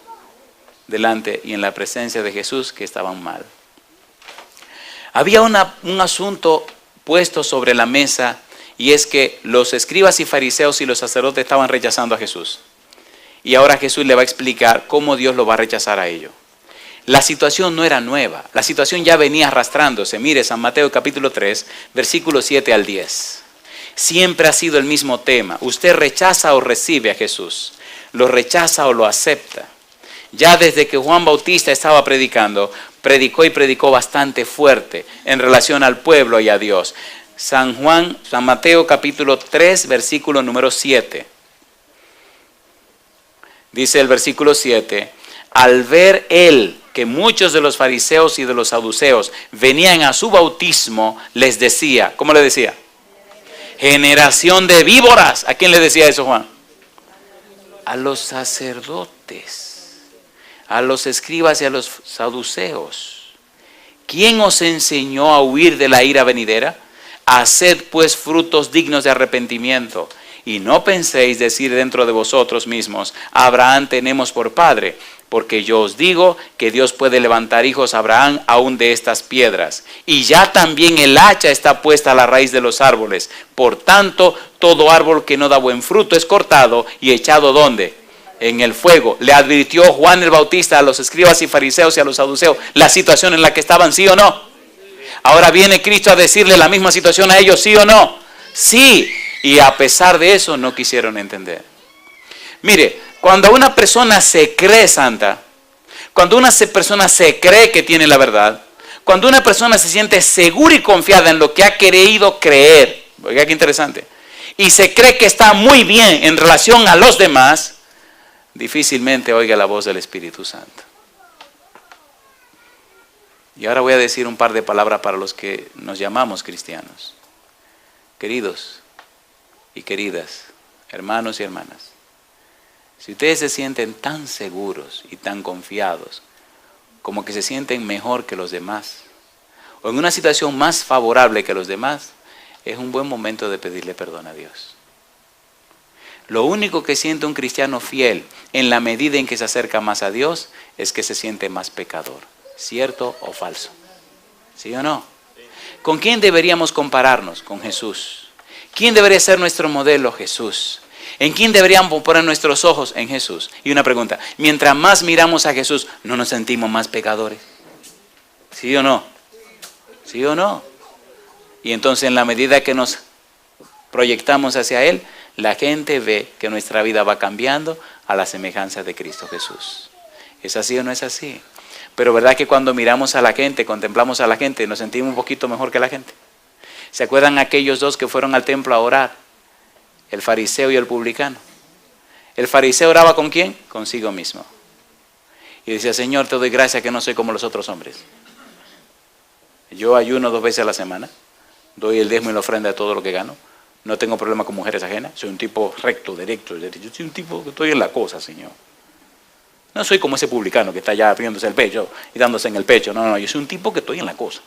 delante y en la presencia de Jesús que estaban mal. Había un asunto puesto sobre la mesa. Y es que los escribas y fariseos y los sacerdotes estaban rechazando a Jesús. Y ahora Jesús le va a explicar cómo Dios lo va a rechazar a ellos. La situación no era nueva. La situación ya venía arrastrándose. Mire, San Mateo capítulo 3, versículos 7 al 10. Siempre ha sido el mismo tema. Usted rechaza o recibe a Jesús. Lo rechaza o lo acepta. Ya desde que Juan Bautista estaba predicando, predicó bastante fuerte en relación al pueblo y a Dios. San Mateo capítulo 3, versículo número 7. Dice el versículo 7, al ver él que muchos de los fariseos y de los saduceos venían a su bautismo, les decía, ¿cómo le decía? Generación de víboras. ¿A quién le decía eso Juan? A los sacerdotes, a los escribas y a los saduceos. ¿Quién os enseñó a huir de la ira venidera? Haced pues frutos dignos de arrepentimiento, y no penséis decir dentro de vosotros mismos, Abraham tenemos por padre, porque yo os digo que Dios puede levantar hijos a Abraham aún de estas piedras. Y ya también el hacha está puesta a la raíz de los árboles. Por tanto, todo árbol que no da buen fruto es cortado y echado ¿dónde? En el fuego. Le advirtió Juan el Bautista a los escribas y fariseos y a los saduceos la situación en la que estaban, ¿sí o no? Ahora viene Cristo a decirle la misma situación a ellos, ¿sí o no? Sí. Y a pesar de eso no quisieron entender. Mire, cuando una persona se cree santa, cuando una persona se cree que tiene la verdad, cuando una persona se siente segura y confiada en lo que ha querido creer, oiga qué interesante, y se cree que está muy bien en relación a los demás, difícilmente oiga la voz del Espíritu Santo. Y ahora voy a decir un par de palabras para los que nos llamamos cristianos. Queridos y queridas, hermanos y hermanas, si ustedes se sienten tan seguros y tan confiados, como que se sienten mejor que los demás, o en una situación más favorable que los demás, es un buen momento de pedirle perdón a Dios. Lo único que siente un cristiano fiel en la medida en que se acerca más a Dios es que se siente más pecador. ¿Cierto o falso? ¿Sí o no? ¿Con quién deberíamos compararnos? Con Jesús. ¿Quién debería ser nuestro modelo? Jesús. ¿En quién deberíamos poner nuestros ojos? En Jesús. Y una pregunta, mientras más miramos a Jesús, ¿no nos sentimos más pecadores? ¿Sí o no? ¿Sí o no? Y entonces en la medida que nos proyectamos hacia Él, la gente ve que nuestra vida va cambiando a la semejanza de Cristo Jesús. ¿Es así o no es así? Pero verdad que cuando miramos a la gente, contemplamos a la gente, nos sentimos un poquito mejor que la gente. ¿Se acuerdan aquellos dos que fueron al templo a orar? El fariseo y el publicano. El fariseo oraba ¿con quién? Consigo mismo. Y decía, Señor, te doy gracias que no soy como los otros hombres. Yo ayuno 2 veces a la semana, doy el diezmo y la ofrenda de todo lo que gano. No tengo problema con mujeres ajenas. Soy un tipo recto, directo. Yo soy un tipo que estoy en la cosa, Señor. No soy como ese publicano que está allá abriéndose el pecho y dándose en el pecho. No, yo soy un tipo que estoy en la cosa.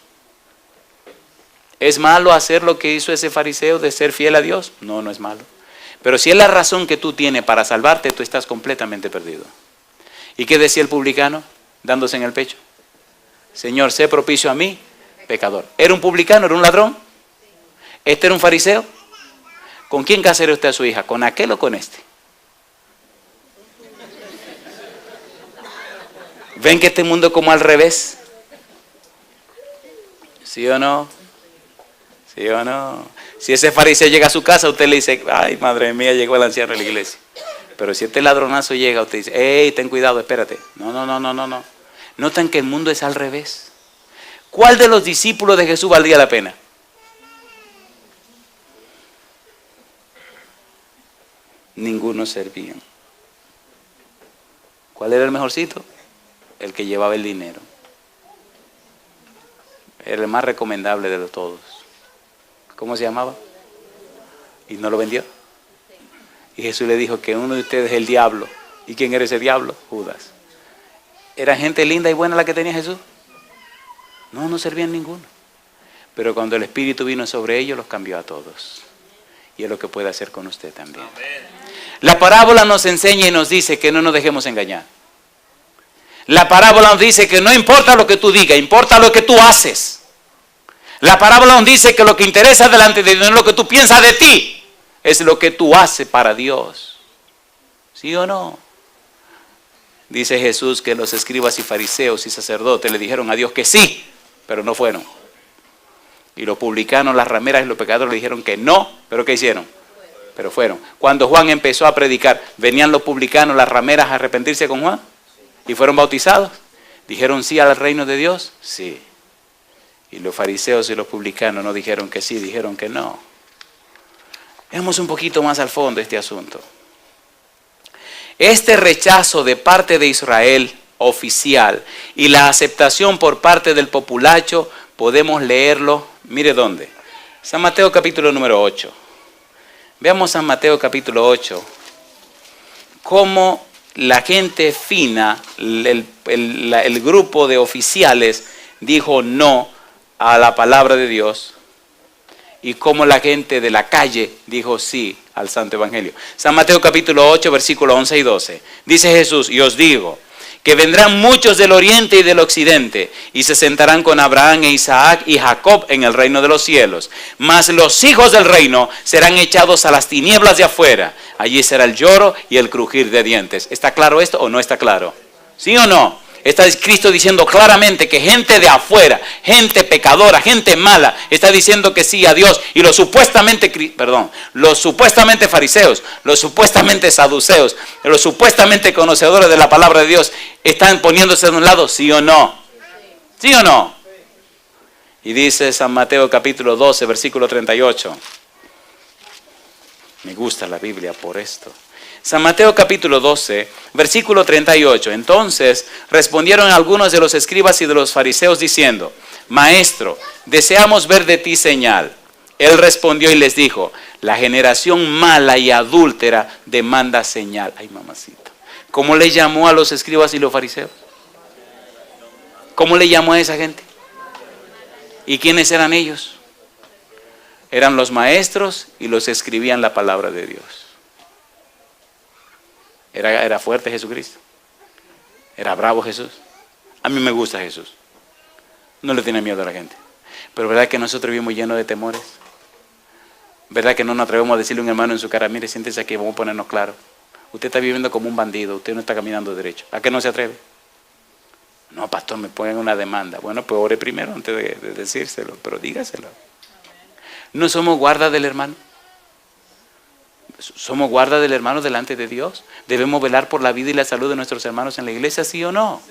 ¿Es malo hacer lo que hizo ese fariseo de ser fiel a Dios? No, no es malo. Pero si es la razón que tú tienes para salvarte, tú estás completamente perdido. ¿Y qué decía el publicano dándose en el pecho? Señor, sé propicio a mí, pecador. ¿Era un publicano? ¿Era un ladrón? ¿Este era un fariseo? ¿Con quién casaría usted a su hija? ¿Con aquel o con este? ¿Ven que este mundo es como al revés? ¿Sí o no? ¿Sí o no? Si ese fariseo llega a su casa, usted le dice, ay, madre mía, llegó el anciano de la iglesia. Pero si este ladronazo llega, usted dice, hey, ten cuidado, espérate. No. Notan que el mundo es al revés. ¿Cuál de los discípulos de Jesús valdría la pena? Ninguno servían. ¿Cuál era el mejorcito? El que llevaba el dinero. Era el más recomendable de todos. ¿Cómo se llamaba? ¿Y no lo vendió? Y Jesús le dijo que uno de ustedes es el diablo. ¿Y quién era ese diablo? Judas. ¿Era gente linda y buena la que tenía Jesús? No servían ninguno. Pero cuando el Espíritu vino sobre ellos, los cambió a todos. Y es lo que puede hacer con usted también. La parábola nos enseña y nos dice que no nos dejemos engañar. La parábola nos dice que no importa lo que tú digas, importa lo que tú haces. La parábola nos dice que lo que interesa delante de Dios no es lo que tú piensas de ti, es lo que tú haces para Dios. ¿Sí o no? Dice Jesús que los escribas y fariseos y sacerdotes le dijeron a Dios que sí, pero no fueron. Y los publicanos, las rameras y los pecadores le dijeron que no, pero ¿qué hicieron? Pero fueron. Cuando Juan empezó a predicar, ¿venían los publicanos, las rameras a arrepentirse con Juan? ¿Y fueron bautizados? ¿Dijeron sí al reino de Dios? Sí. Y los fariseos y los publicanos no dijeron que sí, dijeron que no. Veamos un poquito más al fondo este asunto. Este rechazo de parte de Israel oficial y la aceptación por parte del populacho, podemos leerlo, mire dónde. San Mateo capítulo número 8. Veamos San Mateo capítulo 8. Cómo la gente fina, el grupo de oficiales dijo no a la palabra de Dios, y cómo la gente de la calle dijo sí al Santo Evangelio. San Mateo capítulo 8, versículos 11 y 12. Dice Jesús, y os digo que vendrán muchos del oriente y del occidente, y se sentarán con Abraham e Isaac y Jacob en el reino de los cielos. Mas los hijos del reino serán echados a las tinieblas de afuera. Allí será el lloro y el crujir de dientes. ¿Está claro esto o no está claro? ¿Sí o no? Está Cristo diciendo claramente que gente de afuera, gente pecadora, gente mala, está diciendo que sí a Dios. Y los supuestamente fariseos, los supuestamente saduceos, los supuestamente conocedores de la palabra de Dios, están poniéndose de un lado, ¿sí o no? ¿Sí o no? Y dice San Mateo capítulo 12, versículo 38. Me gusta la Biblia por esto. San Mateo capítulo 12, versículo 38. Entonces respondieron algunos de los escribas y de los fariseos diciendo: Maestro, deseamos ver de ti señal. Él respondió y les dijo: la generación mala y adúltera demanda señal. Ay, mamacita. ¿Cómo le llamó a los escribas y los fariseos? ¿Cómo le llamó a esa gente? ¿Y quiénes eran ellos? Eran los maestros y los que escribían la palabra de Dios. Era fuerte Jesucristo. Era bravo Jesús. A mí me gusta Jesús. No le tiene miedo a la gente. Pero ¿verdad que nosotros vivimos llenos de temores? ¿Verdad que no nos atrevemos a decirle a un hermano en su cara: mire, siéntese aquí, vamos a ponernos claro? Usted está viviendo como un bandido, usted no está caminando derecho. ¿A qué no se atreve? No, pastor, me ponen una demanda. Bueno, pues ore primero antes de decírselo, pero dígaselo. ¿No somos guarda del hermano? ¿Somos guarda del hermano delante de Dios? ¿Debemos velar por la vida y la salud de nuestros hermanos en la iglesia, sí o no?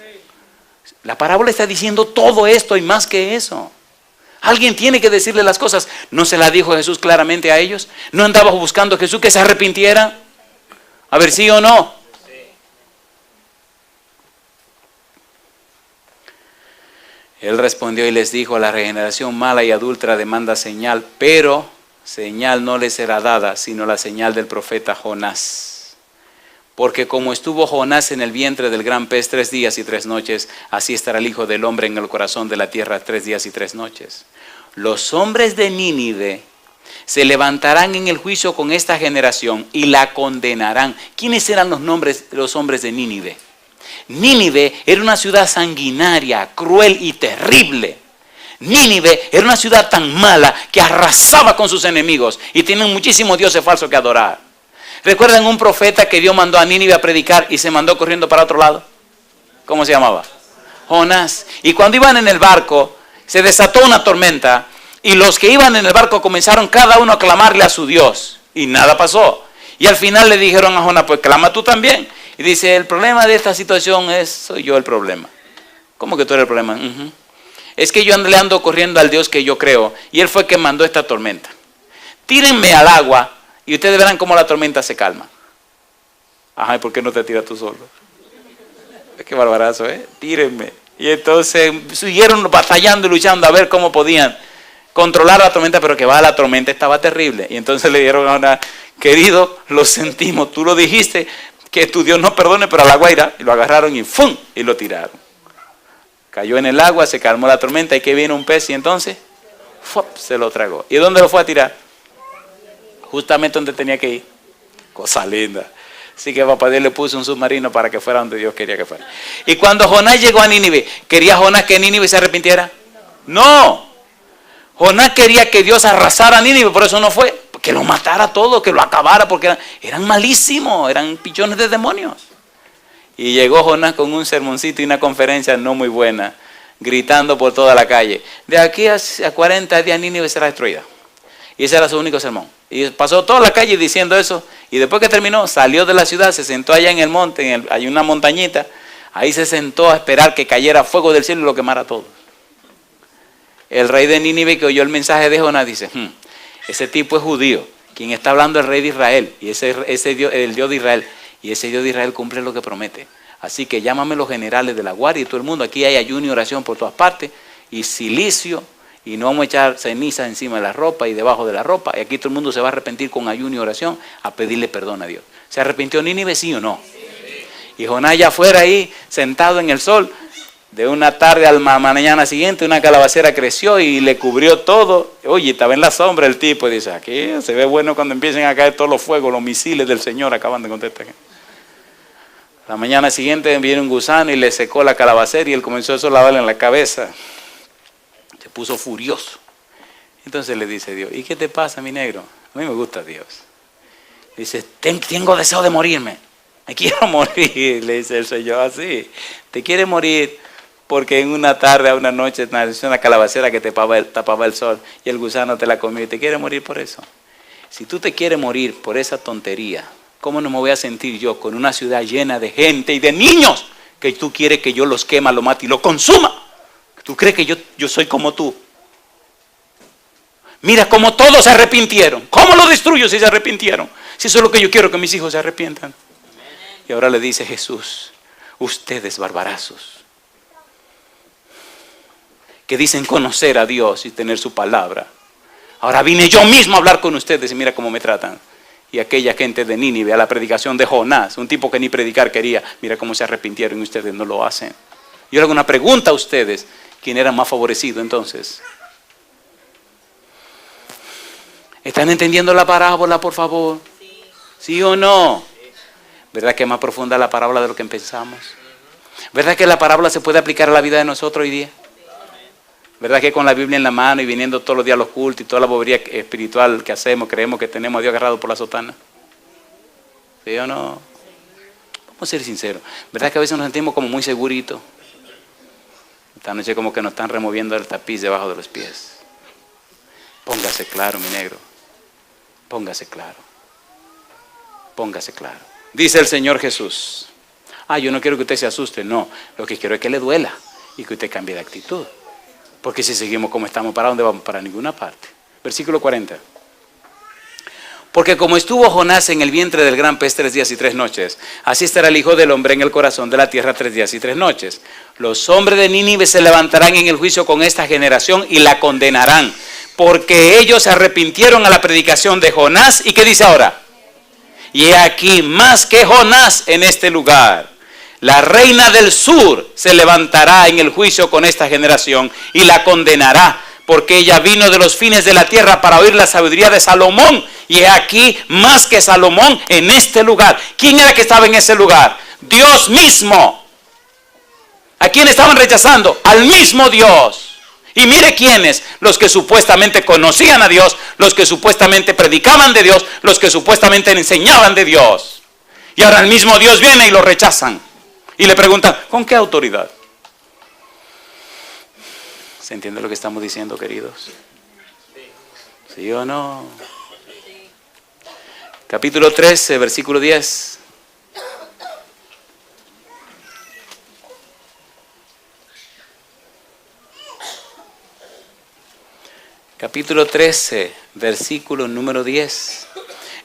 La parábola está diciendo todo esto y más que eso. Alguien tiene que decirle las cosas. ¿No se la dijo Jesús claramente a ellos? ¿No andaba buscando Jesús que se arrepintieran? A ver, sí o no. Él respondió y les dijo: la regeneración mala y adúltera demanda señal, pero señal no les será dada, sino la señal del profeta Jonás. Porque como estuvo Jonás en el vientre del gran pez 3 días y 3 noches, así estará el Hijo del Hombre en el corazón de la tierra 3 días y 3 noches. Los hombres de Nínive se levantarán en el juicio con esta generación y la condenarán. ¿Quiénes eran los hombres de Nínive? Nínive era una ciudad sanguinaria, cruel y terrible. Nínive era una ciudad tan mala que arrasaba con sus enemigos y tienen muchísimos dioses falsos que adorar. ¿Recuerdan un profeta que Dios mandó a Nínive a predicar y se mandó corriendo para otro lado? ¿Cómo se llamaba? Jonás. Y cuando iban en el barco, se desató una tormenta y los que iban en el barco comenzaron cada uno a clamarle a su Dios y nada pasó. Y al final le dijeron a Jonás: pues clama tú también. Y dice: el problema de esta situación soy yo el problema. ¿Cómo que tú eres el problema? Es que yo le ando corriendo al Dios que yo creo y Él fue el que mandó esta tormenta. Tírenme al agua y ustedes verán cómo la tormenta se calma. Ajá, ¿y por qué no te tiras tú solo? Qué barbarazo, ¿eh? Tírenme. Y entonces siguieron batallando y luchando a ver cómo podían controlar la tormenta, pero que la tormenta estaba terrible. Y entonces le dijeron a Jonás: querido, lo sentimos, tú lo dijiste, que tu Dios no perdone, pero al agua irá. Y lo agarraron y ¡fum! Y lo tiraron. Cayó en el agua, se calmó la tormenta y que vino un pez y entonces ¡fup! Se lo tragó. ¿Y dónde lo fue a tirar? Justamente donde tenía que ir. Cosa linda. Así que papá Dios le puso un submarino para que fuera donde Dios quería que fuera. Y cuando Jonás llegó a Nínive, ¿quería Jonás que Nínive se arrepintiera? No. Jonás quería que Dios arrasara a Nínive, por eso no fue. Que lo matara todo, que lo acabara, porque eran malísimos, eran pichones de demonios. Y llegó Jonás con un sermoncito y una conferencia no muy buena, gritando por toda la calle: de aquí a 40 días Nínive será destruida. Y ese era su único sermón. Y pasó toda la calle diciendo eso. Y después que terminó, salió de la ciudad, se sentó allá en el monte, hay una montañita. Ahí se sentó a esperar que cayera fuego del cielo y lo quemara todo. El rey de Nínive, que oyó el mensaje de Jonás, dice: ese tipo es judío. Quien está hablando es el rey de Israel. Y ese Dios, el Dios de Israel. Y ese Dios de Israel cumple lo que promete. Así que llámame los generales de la guardia y todo el mundo. Aquí hay ayuno y oración por todas partes. Y silicio. Y no vamos a echar ceniza encima de la ropa y debajo de la ropa. Y aquí todo el mundo se va a arrepentir con ayuno y oración a pedirle perdón a Dios. ¿Se arrepintió Nínive, sí o no? Sí. Y Jonás ya fuera ahí, sentado en el sol, de una tarde a la mañana siguiente, una calabacera creció y le cubrió todo. Oye, estaba en la sombra el tipo y dice: aquí se ve bueno cuando empiecen a caer todos los fuegos, los misiles del Señor acaban de contestar. La mañana siguiente viene un gusano y le secó la calabacera y él comenzó a lavarle en la cabeza. Se puso furioso. Entonces le dice Dios, ¿y qué te pasa, mi negro? A mí me gusta Dios. Dice, tengo deseo de morirme. Me quiero morir, le dice el Señor así. Te quiere morir porque en una tarde, a una noche, nació una calabacera que te tapaba el sol y el gusano te la comió y te quiere morir por eso. Si tú te quieres morir por esa tontería, ¿cómo no me voy a sentir yo con una ciudad llena de gente y de niños que tú quieres que yo los quema, los mate y los consuma? ¿Tú crees que yo soy como tú? Mira cómo todos se arrepintieron. ¿Cómo lo destruyo si se arrepintieron? Si eso es lo que yo quiero, que mis hijos se arrepientan. Y ahora le dice Jesús, ustedes barbarazos, que dicen conocer a Dios y tener su palabra. Ahora vine yo mismo a hablar con ustedes y mira cómo me tratan. Y aquella gente de Nínive, a la predicación de Jonás, un tipo que ni predicar quería, mira cómo se arrepintieron y ustedes no lo hacen. Yo le hago una pregunta a ustedes, ¿quién era más favorecido entonces? ¿Están entendiendo la parábola, por favor? ¿Sí o no? ¿Verdad que es más profunda la parábola de lo que pensamos? ¿Verdad que la parábola se puede aplicar a la vida de nosotros hoy día? ¿Verdad que con la Biblia en la mano y viniendo todos los días a los cultos y toda la bobería espiritual que hacemos, creemos que tenemos a Dios agarrado por la sotana? ¿Sí o no? Vamos a ser sinceros. ¿Verdad que a veces nos sentimos como muy seguritos? Esta noche como que nos están removiendo el tapiz debajo de los pies. Póngase claro, mi negro. Póngase claro. Póngase claro. Dice el Señor Jesús. Yo no quiero que usted se asuste. No, lo que quiero es que le duela y que usted cambie de actitud. Porque si seguimos como estamos, ¿para dónde vamos? Para ninguna parte. Versículo 40. Porque como estuvo Jonás en el vientre del gran pez 3 días y 3 noches, así estará el Hijo del Hombre en el corazón de la tierra 3 días y 3 noches. Los hombres de Nínive se levantarán en el juicio con esta generación y la condenarán, porque ellos se arrepintieron a la predicación de Jonás. ¿Y qué dice ahora? Y he aquí más que Jonás en este lugar. La reina del sur se levantará en el juicio con esta generación y la condenará, porque ella vino de los fines de la tierra para oír la sabiduría de Salomón. Y he aquí más que Salomón en este lugar. ¿Quién era que estaba en ese lugar? Dios mismo. ¿A quién estaban rechazando? Al mismo Dios. Y mire quiénes, los que supuestamente conocían a Dios, los que supuestamente predicaban de Dios, los que supuestamente enseñaban de Dios. Y ahora el mismo Dios viene y lo rechazan. Y le preguntan, ¿con qué autoridad? ¿Se entiende lo que estamos diciendo, queridos? ¿Sí o no? Capítulo 13, versículo 10. Capítulo 13, versículo número 10.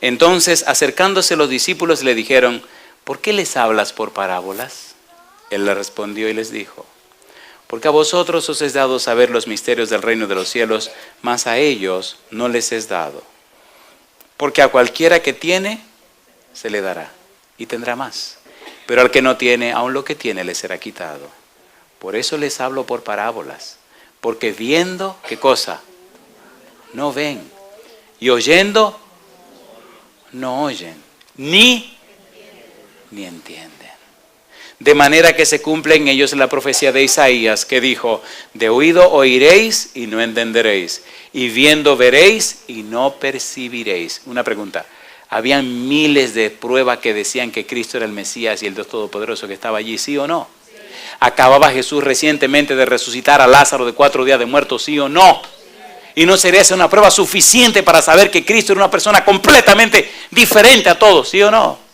Entonces, acercándose los discípulos, le dijeron, ¿por qué les hablas por parábolas? Él le respondió y les dijo, porque a vosotros os es dado saber los misterios del reino de los cielos, mas a ellos no les es dado. Porque a cualquiera que tiene, se le dará, y tendrá más. Pero al que no tiene, aun lo que tiene le será quitado. Por eso les hablo por parábolas, porque viendo, ¿qué cosa? No ven, y oyendo, no oyen, ni entienden. De manera que se cumple en ellos la profecía de Isaías, que dijo, de oído oiréis y no entenderéis, y viendo veréis y no percibiréis. Una pregunta, ¿habían miles de pruebas que decían que Cristo era el Mesías y el Dios Todopoderoso que estaba allí, sí o no? ¿Acababa Jesús recientemente de resucitar a Lázaro de 4 días de muerto, sí o no? ¿Y no sería esa una prueba suficiente para saber que Cristo era una persona completamente diferente a todos, sí o no?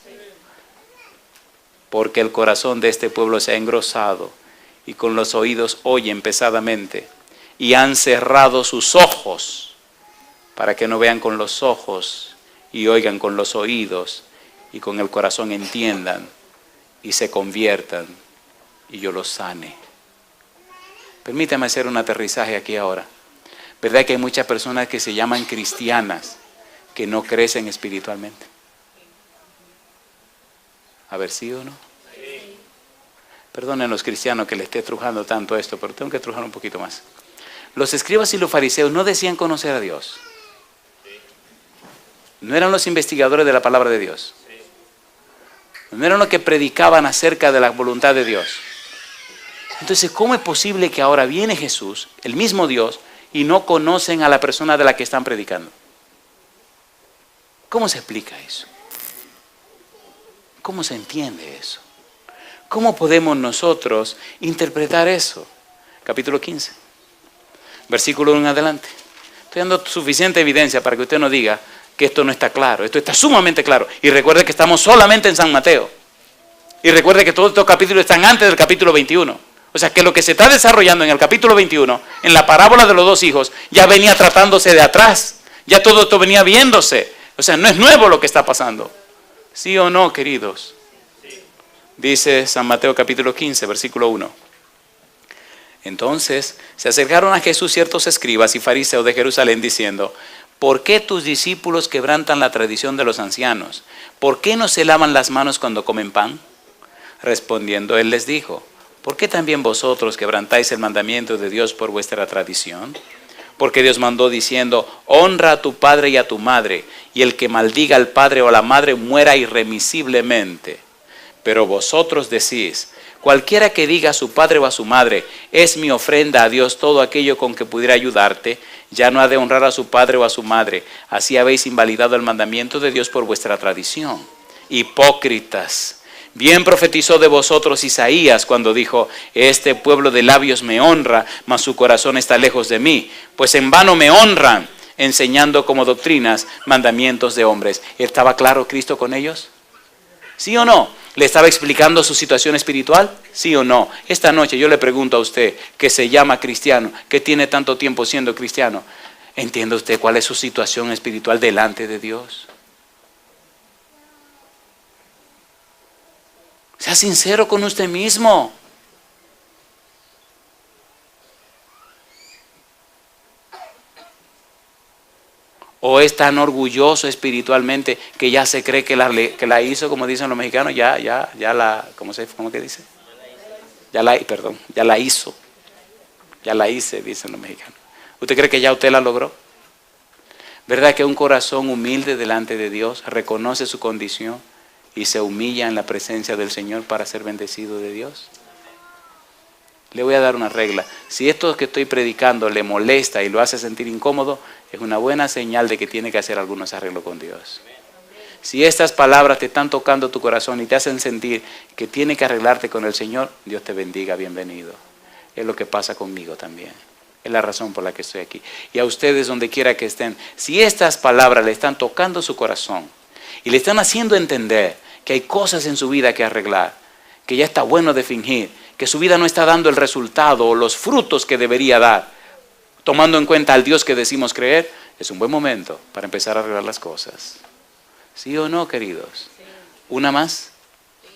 Porque el corazón de este pueblo se ha engrosado y con los oídos oyen pesadamente y han cerrado sus ojos para que no vean con los ojos y oigan con los oídos y con el corazón entiendan y se conviertan y yo los sane. Permítame hacer un aterrizaje aquí ahora. ¿Verdad que hay muchas personas que se llaman cristianas que no crecen espiritualmente? A ver, ¿sí o no? Sí. Perdonen los cristianos que les esté trujando tanto esto, pero tengo que trujar un poquito más. Los escribas y los fariseos no decían conocer a Dios. No eran los investigadores de la palabra de Dios. no eran los que predicaban acerca de la voluntad de Dios. Entonces, ¿cómo es posible que ahora viene Jesús, el mismo Dios, y no conocen a la persona de la que están predicando? ¿Cómo se explica eso? ¿Cómo se entiende eso? ¿Cómo podemos nosotros interpretar eso? Capítulo 15, versículo 1 en adelante. Estoy dando suficiente evidencia para que usted no diga que esto no está claro. Esto está sumamente claro. Y recuerde que estamos solamente en San Mateo. Y recuerde que todos estos capítulos están antes del capítulo 21. O sea que lo que se está desarrollando en el capítulo 21, en la parábola de los dos hijos, ya venía tratándose de atrás. Ya todo esto venía viéndose. O sea, no es nuevo lo que está pasando. ¿Sí o no, queridos? Dice San Mateo capítulo 15, versículo 1. Entonces se acercaron a Jesús ciertos escribas y fariseos de Jerusalén diciendo: ¿por qué tus discípulos quebrantan la tradición de los ancianos? ¿Por qué no se lavan las manos cuando comen pan? Respondiendo él les dijo: ¿por qué también vosotros quebrantáis el mandamiento de Dios por vuestra tradición? Porque Dios mandó diciendo: honra a tu padre y a tu madre, y el que maldiga al padre o a la madre muera irremisiblemente. Pero vosotros decís: cualquiera que diga a su padre o a su madre, es mi ofrenda a Dios todo aquello con que pudiera ayudarte, ya no ha de honrar a su padre o a su madre. Así habéis invalidado el mandamiento de Dios por vuestra tradición. Hipócritas, bien profetizó de vosotros Isaías cuando dijo: este pueblo de labios me honra, mas su corazón está lejos de mí, pues en vano me honran, enseñando como doctrinas mandamientos de hombres. ¿Estaba claro Cristo con ellos? ¿Sí o no? ¿Le estaba explicando su situación espiritual? ¿Sí o no? Esta noche yo le pregunto a usted, que se llama cristiano, que tiene tanto tiempo siendo cristiano, ¿entiende usted cuál es su situación espiritual delante de Dios? Sea sincero con usted mismo. ¿O es tan orgulloso espiritualmente que ya se cree que la hizo, como dicen los mexicanos, ya la, ¿cómo que dice? Ya la hizo. Ya la hice, dicen los mexicanos. ¿Usted cree que ya usted la logró? ¿Verdad que un corazón humilde delante de Dios reconoce su condición y se humilla en la presencia del Señor para ser bendecido de Dios? Le voy a dar una regla. Si esto que estoy predicando le molesta y lo hace sentir incómodo, es una buena señal de que tiene que hacer algunos arreglos con Dios. Si estas palabras te están tocando tu corazón y te hacen sentir que tiene que arreglarte con el Señor, Dios te bendiga, bienvenido. Es lo que pasa conmigo también. Es la razón por la que estoy aquí. Y a ustedes donde quiera que estén, si estas palabras le están tocando su corazón y le están haciendo entender que hay cosas en su vida que arreglar, que ya está bueno de fingir, que su vida no está dando el resultado o los frutos que debería dar, tomando en cuenta al Dios que decimos creer, es un buen momento para empezar a arreglar las cosas. ¿Sí o no, queridos? Sí. ¿Una más? Sí.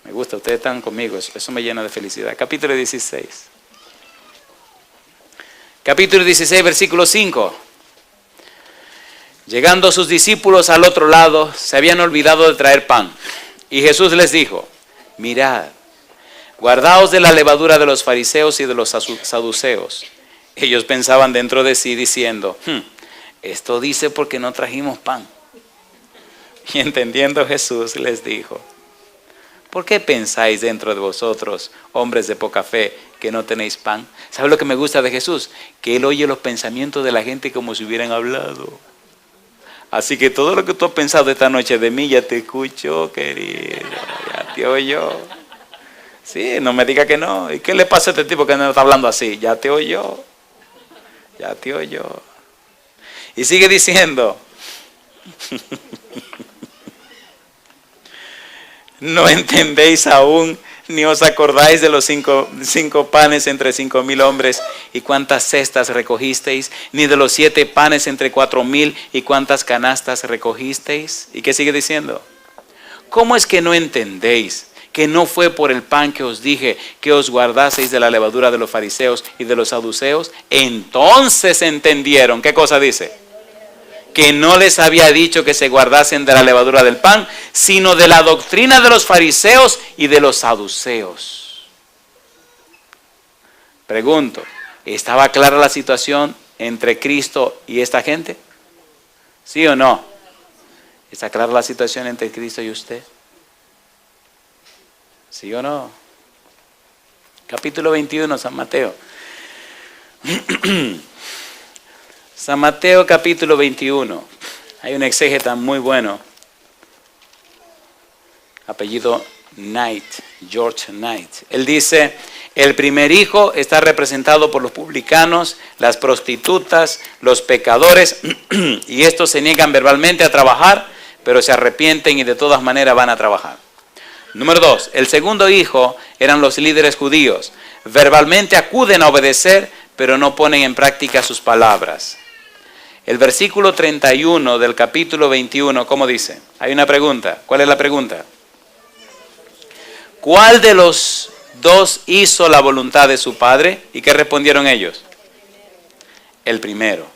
Me gusta, ustedes están conmigo, eso me llena de felicidad. Capítulo 16. Capítulo 16, versículo 5. Llegando sus discípulos al otro lado, se habían olvidado de traer pan. Y Jesús les dijo: mirad, guardaos de la levadura de los fariseos y de los saduceos. Ellos pensaban dentro de sí diciendo: esto dice porque no trajimos pan. Y entendiendo Jesús les dijo: ¿por qué pensáis dentro de vosotros, hombres de poca fe, que no tenéis pan? ¿Sabe lo que me gusta de Jesús? Que Él oye los pensamientos de la gente como si hubieran hablado. Así que todo lo que tú has pensado esta noche de mí, ya te escucho, querido, ya te oyó. Sí, no me diga que no. ¿Y qué le pasa a este tipo que no está hablando así? Ya te oyó. Ya te oyó. Y sigue diciendo: ¿no entendéis aún, ni os acordáis de los cinco panes entre 5,000 hombres y cuántas cestas recogisteis? Ni de los 7 panes entre 4,000 y cuántas canastas recogisteis. ¿Y qué sigue diciendo? ¿Cómo es que no entendéis que no fue por el pan que os dije que os guardaseis de la levadura de los fariseos y de los saduceos? Entonces entendieron. ¿Qué cosa dice? Que no les había dicho que se guardasen de la levadura del pan, sino de la doctrina de los fariseos y de los saduceos. Pregunto, ¿estaba clara la situación entre Cristo y esta gente? ¿Sí o no? ¿Está clara la situación entre Cristo y usted? ¿Sí o no? Capítulo 21, San Mateo. San Mateo capítulo 21. Hay un exégeta muy bueno, apellido Knight, George Knight. Él dice, el primer hijo está representado por los publicanos, las prostitutas, los pecadores, y estos se niegan verbalmente a trabajar, pero se arrepienten y de todas maneras van a trabajar. Número 2, el segundo hijo eran los líderes judíos. Verbalmente acuden a obedecer, pero no ponen en práctica sus palabras. El versículo 31 del capítulo 21, ¿cómo dice? Hay una pregunta. ¿Cuál es la pregunta? ¿Cuál de los dos hizo la voluntad de su padre? ¿Y qué respondieron ellos? El primero.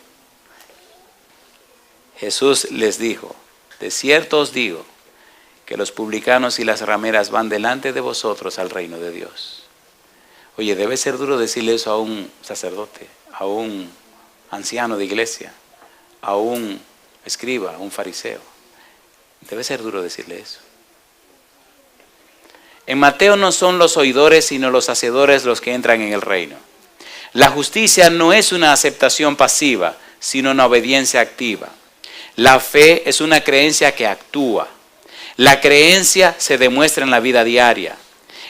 Jesús les dijo, de cierto os digo, que los publicanos y las rameras van delante de vosotros al reino de Dios. Oye, debe ser duro decirle eso a un sacerdote, a un anciano de iglesia, a un escriba, a un fariseo. Debe ser duro decirle eso. En Mateo no son los oidores, sino los hacedores los que entran en el reino. La justicia no es una aceptación pasiva, sino una obediencia activa. La fe es una creencia que actúa. La creencia se demuestra en la vida diaria.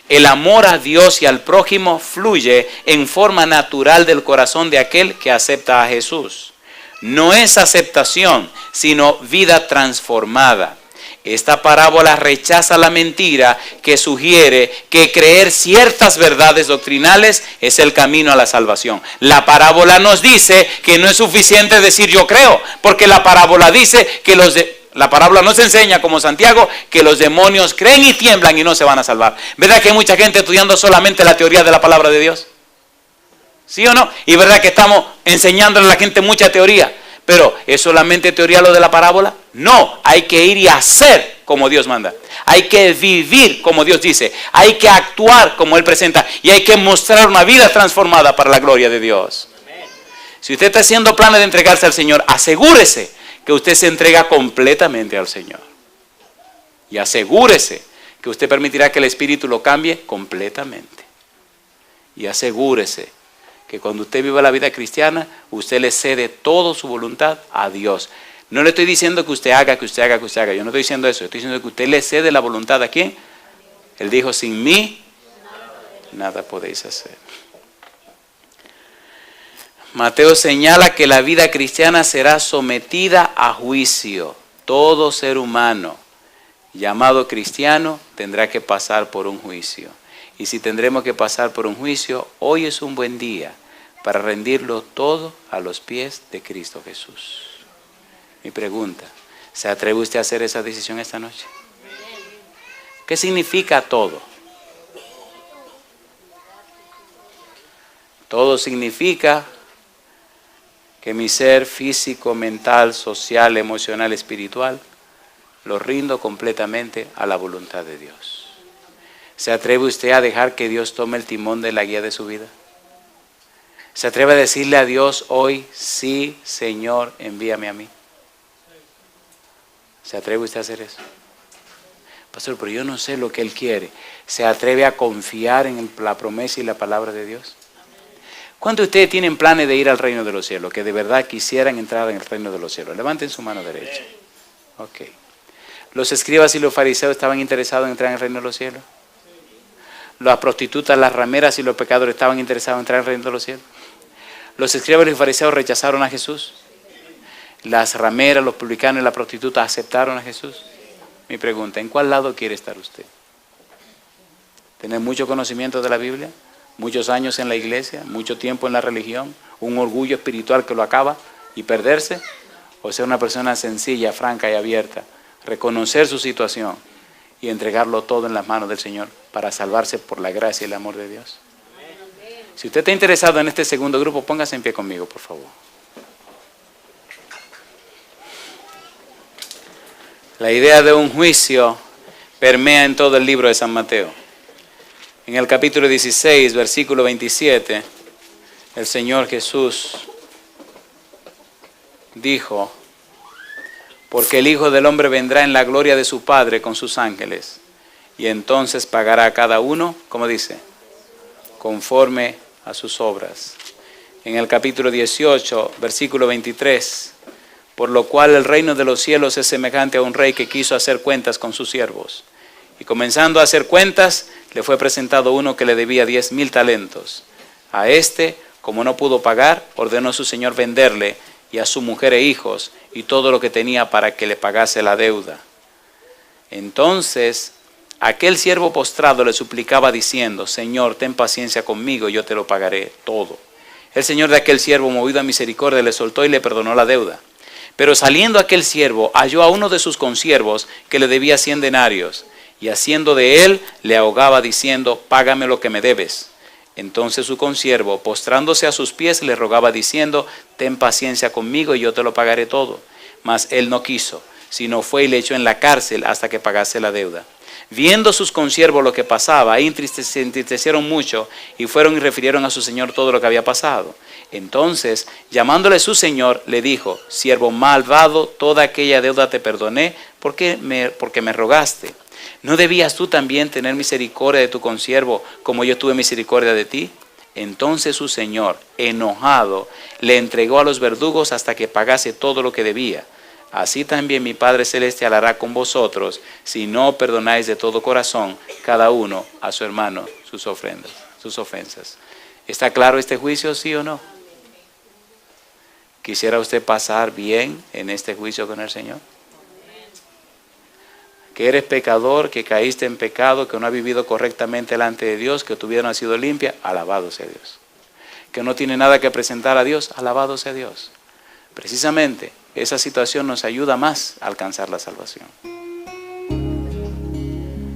El amor a Dios y al prójimo fluye en forma natural del corazón de aquel que acepta a Jesús. No es aceptación, sino vida transformada. Esta parábola rechaza la mentira que sugiere que creer ciertas verdades doctrinales es el camino a la salvación. La parábola nos dice que no es suficiente decir yo creo, porque la parábola dice que la parábola nos enseña, como Santiago, que los demonios creen y tiemblan y no se van a salvar. ¿Verdad que hay mucha gente estudiando solamente la teoría de la palabra de Dios? ¿Sí o no? Y verdad que estamos enseñándole a la gente mucha teoría. Pero, ¿es solamente teoría lo de la parábola? No, hay que ir y hacer como Dios manda. Hay que vivir como Dios dice. Hay que actuar como Él presenta. Y hay que mostrar una vida transformada para la gloria de Dios. Si usted está haciendo planes de entregarse al Señor, asegúrese que usted se entrega completamente al Señor. Y asegúrese que usted permitirá que el Espíritu lo cambie completamente. Y asegúrese que cuando usted viva la vida cristiana, usted le cede toda su voluntad a Dios. No le estoy diciendo que usted haga, que usted haga, que usted haga. Yo no estoy diciendo eso. Estoy diciendo que usted le cede la voluntad a ¿quién? Él dijo, sin mí, nada podéis hacer. Mateo señala que la vida cristiana será sometida a juicio. Todo ser humano llamado cristiano tendrá que pasar por un juicio. Y si tendremos que pasar por un juicio, hoy es un buen día para rendirlo todo a los pies de Cristo Jesús. Mi pregunta, ¿se atreve usted a hacer esa decisión esta noche? ¿Qué significa todo? Todo significa que mi ser físico, mental, social, emocional, espiritual, lo rindo completamente a la voluntad de Dios. ¿Se atreve usted a dejar que Dios tome el timón de la guía de su vida? ¿Se atreve a decirle a Dios hoy, sí, Señor, envíame a mí? ¿Se atreve usted a hacer eso? Pastor, pero yo no sé lo que Él quiere. ¿Se atreve a confiar en la promesa y la palabra de Dios? ¿Cuántos de ustedes tienen planes de ir al reino de los cielos? Que de verdad quisieran entrar en el reino de los cielos. Levanten su mano derecha. Ok. ¿Los escribas y los fariseos estaban interesados en entrar en el reino de los cielos? Las prostitutas, las rameras y los pecadores estaban interesados en entrar en el reino de los cielos. Los escribas y los fariseos rechazaron a Jesús. Las rameras, los publicanos y las prostitutas aceptaron a Jesús. Mi pregunta, ¿en cuál lado quiere estar usted? ¿Tener mucho conocimiento de la Biblia? ¿Muchos años en la iglesia? ¿Mucho tiempo en la religión? ¿Un orgullo espiritual que lo acaba y perderse? ¿O ser una persona sencilla, franca y abierta? Reconocer su situación y entregarlo todo en las manos del Señor para salvarse por la gracia y el amor de Dios. Si usted está interesado en este segundo grupo, póngase en pie conmigo, por favor. La idea de un juicio permea en todo el libro de San Mateo. En el capítulo 16, versículo 27, el Señor Jesús dijo, porque el Hijo del Hombre vendrá en la gloria de su Padre con sus ángeles, y entonces pagará a cada uno, ¿cómo dice? Conforme a sus obras. En el capítulo 18, versículo 23, por lo cual el reino de los cielos es semejante a un rey que quiso hacer cuentas con sus siervos. Y comenzando a hacer cuentas, le fue presentado uno que le debía 10,000 talentos. A este, como no pudo pagar, ordenó su señor venderle y a su mujer e hijos y todo lo que tenía para que le pagase la deuda. Entonces, aquel siervo postrado le suplicaba diciendo: Señor, ten paciencia conmigo, yo te lo pagaré todo. El señor de aquel siervo, movido a misericordia, le soltó y le perdonó la deuda. Pero saliendo aquel siervo, halló a uno de sus consiervos que le debía 100 denarios, y haciendo de él, le ahogaba diciendo: págame lo que me debes. Entonces su consiervo, postrándose a sus pies, le rogaba diciendo: ten paciencia conmigo y yo te lo pagaré todo. Mas él no quiso, sino fue y le echó en la cárcel hasta que pagase la deuda. Viendo sus consiervos lo que pasaba, se entristecieron mucho y fueron y refirieron a su señor todo lo que había pasado. Entonces, llamándole su señor, le dijo: siervo malvado, toda aquella deuda te perdoné porque me rogaste. ¿No debías tú también tener misericordia de tu consiervo como yo tuve misericordia de ti? Entonces su señor, enojado, le entregó a los verdugos hasta que pagase todo lo que debía. Así también mi Padre Celestial hará con vosotros, si no perdonáis de todo corazón cada uno a su hermano sus ofensas. ¿Está claro este juicio, sí o no? ¿Quisiera usted pasar bien en este juicio con el Señor? Que eres pecador, que caíste en pecado, que no has vivido correctamente delante de Dios, que tu vida no ha sido limpia, alabado sea Dios. Que no tiene nada que presentar a Dios, alabado sea Dios. Precisamente esa situación nos ayuda más a alcanzar la salvación.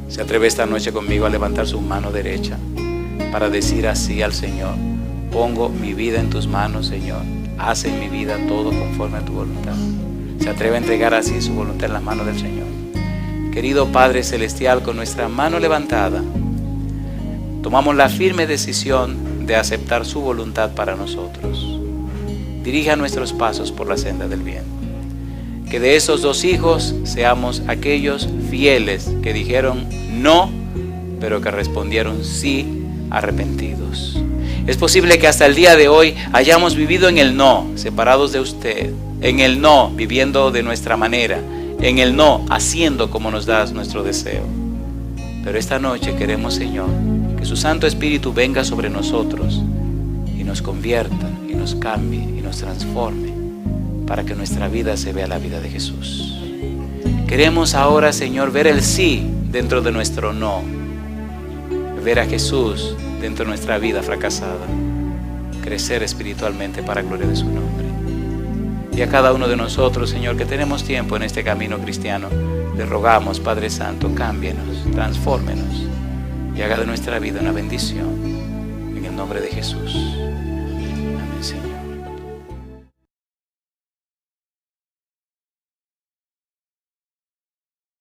¿Se atreve esta noche conmigo a levantar su mano derecha para decir así al Señor: pongo mi vida en tus manos, Señor, haz en mi vida todo conforme a tu voluntad? ¿Se atreve a entregar así su voluntad en las manos del Señor? Querido Padre Celestial, con nuestra mano levantada, tomamos la firme decisión de aceptar su voluntad para nosotros. Dirija nuestros pasos por la senda del bien. Que de esos 2 hijos seamos aquellos fieles que dijeron no, pero que respondieron sí, arrepentidos. Es posible que hasta el día de hoy hayamos vivido en el no, separados de usted, en el no, viviendo de nuestra manera, en el no, haciendo como nos da nuestro deseo. Pero esta noche queremos, Señor, que su Santo Espíritu venga sobre nosotros y nos convierta, y nos cambie, y nos transforme, para que nuestra vida se vea la vida de Jesús. Queremos ahora, Señor, ver el sí dentro de nuestro no, ver a Jesús dentro de nuestra vida fracasada, crecer espiritualmente para gloria de su nombre. Y a cada uno de nosotros, Señor, que tenemos tiempo en este camino cristiano, le rogamos, Padre Santo, cámbienos, transfórmenos y haga de nuestra vida una bendición. En el nombre de Jesús. Amén, Señor.